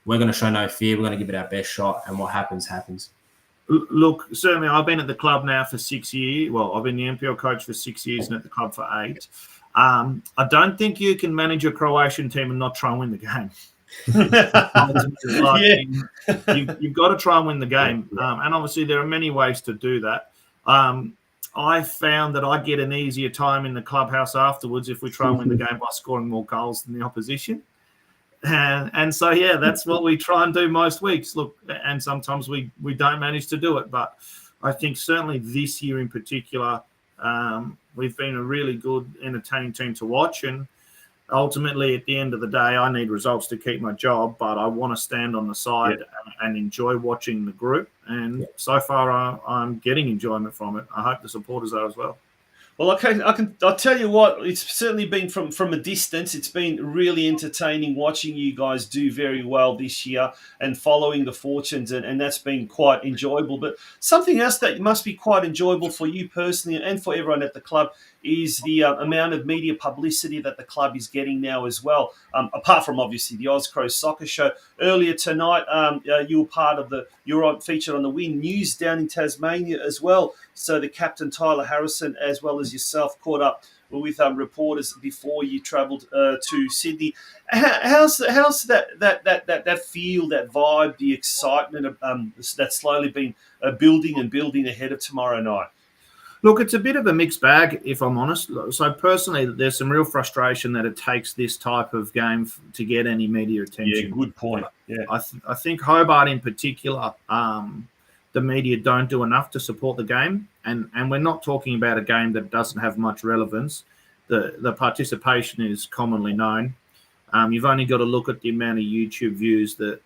we're going to show no fear. We're going to give it our best shot, and what happens, happens. Look, certainly I've been at the club now for 6 years. Well, I've been the NPL coach for 6 years and at the club for 8. I don't think you can manage a Croatian team and not try and win the game. You've got to try and win the game. And obviously there are many ways to do that. I found that I get an easier time in the clubhouse afterwards if we try and win the game by scoring more goals than the opposition. And so, that's what we try and do most weeks. Look, and sometimes we don't manage to do it. But I think certainly this year in particular, we've been a really good, entertaining team to watch. And ultimately, at the end of the day, I need results to keep my job, but I want to stand on the side and enjoy watching the group. And so far, I'm getting enjoyment from it. I hope the supporters are as well. Well, I'll tell you what, it's certainly been from a distance. It's been really entertaining watching you guys do very well this year and following the fortunes, and that's been quite enjoyable. But something else that must be quite enjoyable for you personally and for everyone at the club is the amount of media publicity that the club is getting now as well. Apart from obviously the OZCRO soccer show earlier tonight, you were featured on the Win News down in Tasmania as well. So the captain Tyler Harrison, as well as yourself, caught up with reporters before you travelled to Sydney. How's that feel, that vibe, the excitement that's slowly been building ahead of tomorrow night? Look, it's a bit of a mixed bag, if I'm honest. So personally, there's some real frustration that it takes this type of game to get any media attention. Yeah, good point. Yeah, I think Hobart in particular, the media don't do enough to support the game, and we're not talking about a game that doesn't have much relevance. The participation is commonly known. You've only got to look at the amount of YouTube views that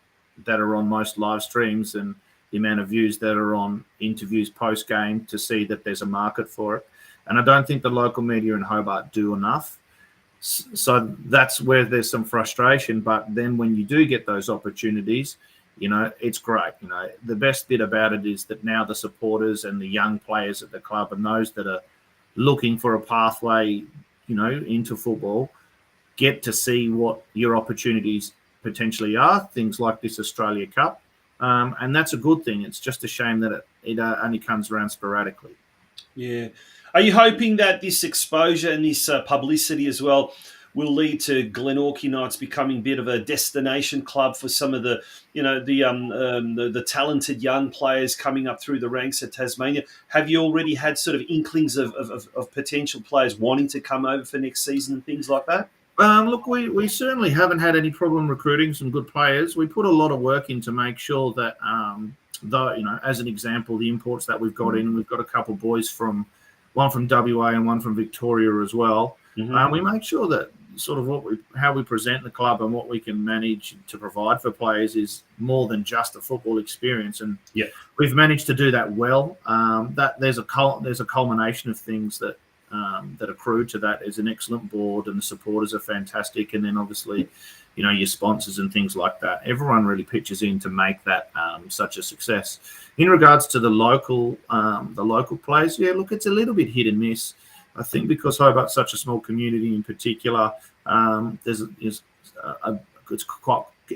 are on most live streams and the amount of views that are on interviews post-game to see that there's a market for it. And I don't think the local media in Hobart do enough. So that's where there's some frustration. But then when you do get those opportunities, it's great. The best bit about it is that now the supporters and the young players at the club and those that are looking for a pathway, into football, get to see what your opportunities potentially are, things like this Australia Cup. And that's a good thing. It's just a shame that it only comes around sporadically. Yeah. Are you hoping that this exposure and this publicity as well will lead to Glenorchy Knights becoming a bit of a destination club for some of the, the talented young players coming up through the ranks at Tasmania. Have you already had sort of inklings of potential players wanting to come over for next season and things like that? Look, we certainly haven't had any problem recruiting some good players. We put a lot of work in to make sure that, as an example, the imports that we've got in, we've got a couple of boys one from WA and one from Victoria as well. Mm-hmm. We make sure that sort of how we present the club and what we can manage to provide for players is more than just a football experience, and we've managed to do that well. That there's a culmination of things that accrue to that. There's an excellent board, and the supporters are fantastic, and then obviously, your sponsors and things like that. Everyone really pitches in to make that such a success. In regards to the local players, look, it's a little bit hit and miss. I think because Hobart's such a small community in particular, it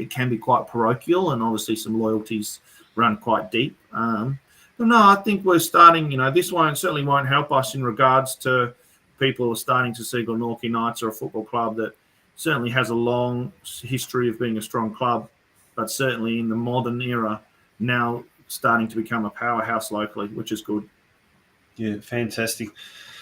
can be quite parochial, and obviously some loyalties run quite deep. But no, I think we're starting. This certainly won't help us in regards to people who are starting to see Glenorchy Knights or a football club that certainly has a long history of being a strong club, but certainly in the modern era now starting to become a powerhouse locally, which is good. Yeah, fantastic.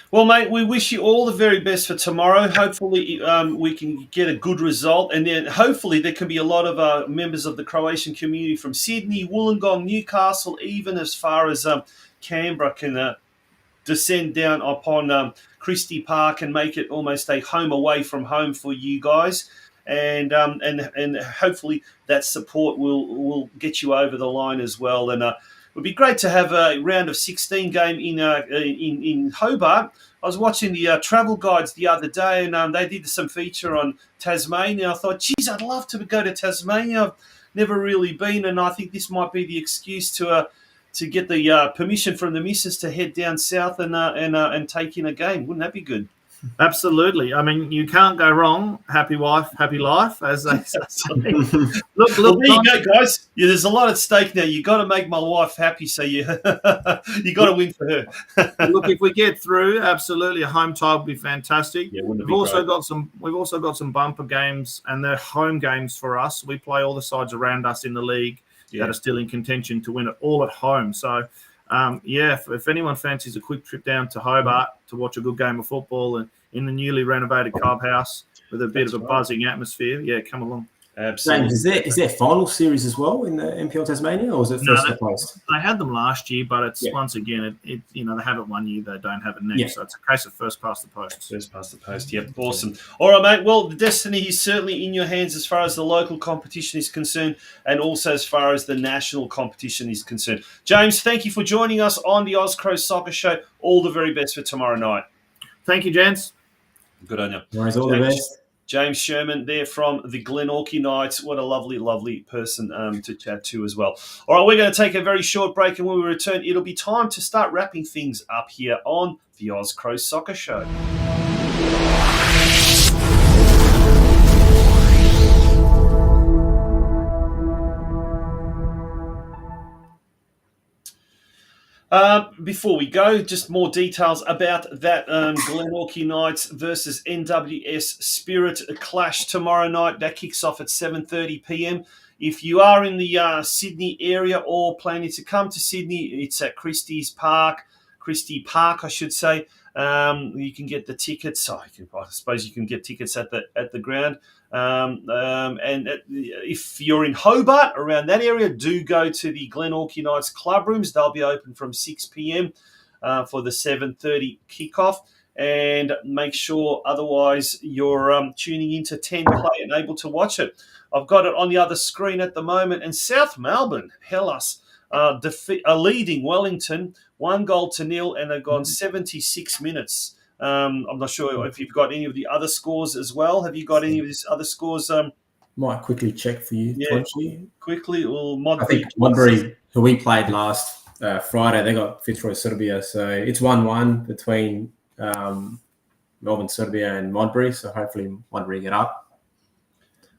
Well, mate, we wish you all the very best for tomorrow. Hopefully we can get a good result, and then hopefully there can be a lot of members of the Croatian community from Sydney, Wollongong, Newcastle, even as far as Canberra can descend down upon Christie Park and make it almost a home away from home for you guys. And hopefully that support will get you over the line as well. And it would be great to have a round of 16 game in Hobart. I was watching the travel guides the other day, and they did some feature on Tasmania. I thought, geez, I'd love to go to Tasmania. I've never really been, and I think this might be the excuse to get the permission from the missus to head down south and take in a game. Wouldn't that be good? Absolutely. I mean, you can't go wrong. Happy wife, happy life, as they say. Look, well, there you go, guys. Yeah, there's a lot at stake now. You got to make my wife happy, so you got to win for her. Look, if we get through, absolutely, a home tie would be fantastic. Yeah, We've also got some bumper games, and they're home games for us. We play all the sides around us in the league that are still in contention to win it all at home. So. If anyone fancies a quick trip down to Hobart to watch a good game of football and in the newly renovated clubhouse with a bit of a buzzing atmosphere, come along. Absolutely. James, is there final series as well in the NPL Tasmania, or is it first to post? They had them last year, but it's once again, they have it one year, they don't have it next. So it's a case of first past the post. First past the post, yep. Awesome. All right, mate. Well, the destiny is certainly in your hands as far as the local competition is concerned, and also as far as the national competition is concerned. James, thank you for joining us on the OZCRO Soccer Show. All the very best for tomorrow night. Thank you, gents. Good on you. All the best. James Sherman there from the Glenorchy Knights. What a lovely, lovely person to chat to as well. All right, we're going to take a very short break, and when we return, it'll be time to start wrapping things up here on the OZCRO Soccer Show. Before we go, just more details about that Glenorchy Knights versus NWS Spirit clash tomorrow night. That kicks off at 7:30 p.m. If you are in the Sydney area or planning to come to Sydney, it's at Christie Park, I should say. You can get the tickets. I suppose you can get tickets at the ground. If you're in Hobart, around that area, do go to the Glenorchy Knights club rooms. They'll be open from 6 p.m. For the 7:30 kickoff. And make sure otherwise you're tuning into 10 Play and able to watch it. I've got it on the other screen at the moment. And South Melbourne, Hellas, are leading Wellington 1-0, and they've gone 76 minutes. I'm not sure if you've got any of the other scores as well. Have you got any of these other scores? Might quickly check for you. Yeah, quickly. Well, I think Modbury, who we played last Friday, they got Fitzroy Serbia. So it's 1-1 between Melbourne Serbia and Modbury. So hopefully Modbury get up.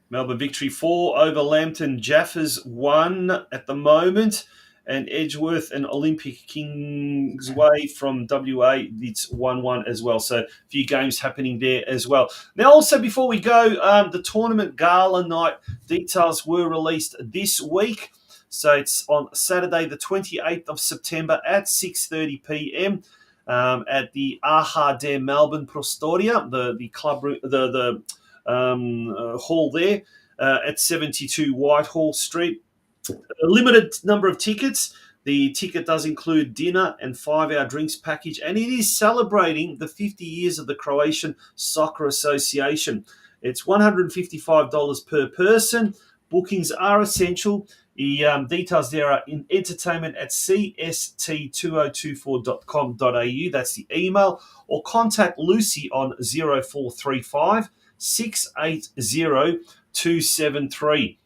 Melbourne victory 4 over Lambton Jaffers 1 at the moment. and Edgeworth and Olympic Kingsway from WA. It's 1-1 as well. So a few games happening there as well. Now, also before we go, the tournament gala night details were released this week. So it's on Saturday, the 28th of September at 6:30 p.m. At the Ahadare Melbourne Prostoria, the club, the hall there at 72 Whitehall Street. A limited number of tickets. The ticket does include dinner and 5-hour drinks package, and it is celebrating the 50 years of the Croatian Soccer Association. It's $155 per person. Bookings are essential. The details there are in entertainment at cst2024.com.au. That's the email. Or contact Lucy on 0435 680 273.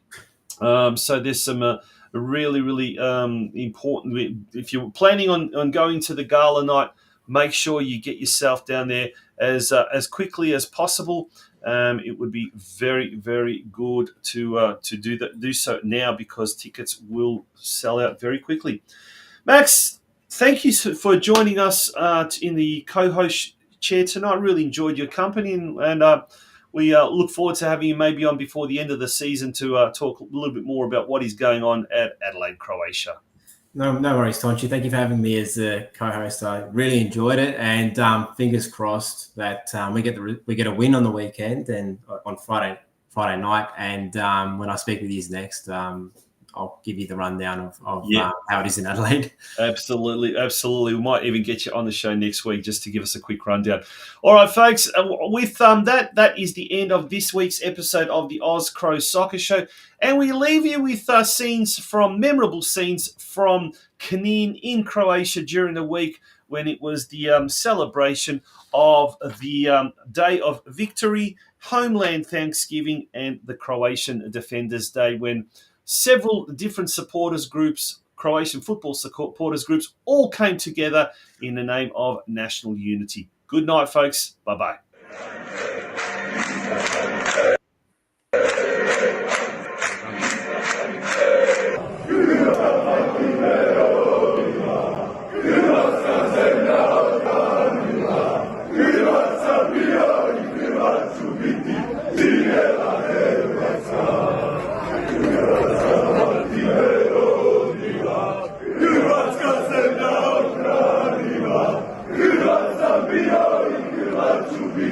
So there's some really, really important. If you're planning on going to the gala night, make sure you get yourself down there as quickly as possible. It would be very, very good to do so now, because tickets will sell out very quickly. Max, thank you for joining us in the co-host chair tonight. Really enjoyed your company, and we look forward to having you maybe on before the end of the season to talk a little bit more about what is going on at Adelaide, Croatia. No worries, Tonchi. Thank you for having me as the co-host. I really enjoyed it, and fingers crossed that we get a win on the weekend and on Friday night. And when I speak with you next, I'll give you the rundown of how it is in Adelaide. Absolutely. We might even get you on the show next week just to give us a quick rundown. All right, folks. With that is the end of this week's episode of the OZCRO Soccer Show, and we leave you with memorable scenes from Knin in Croatia during the week when it was the celebration of the Day of Victory, Homeland Thanksgiving, and the Croatian Defenders Day, when several different supporters groups, Croatian football supporters groups, all came together in the name of national unity. Good night, folks. Bye-bye. To be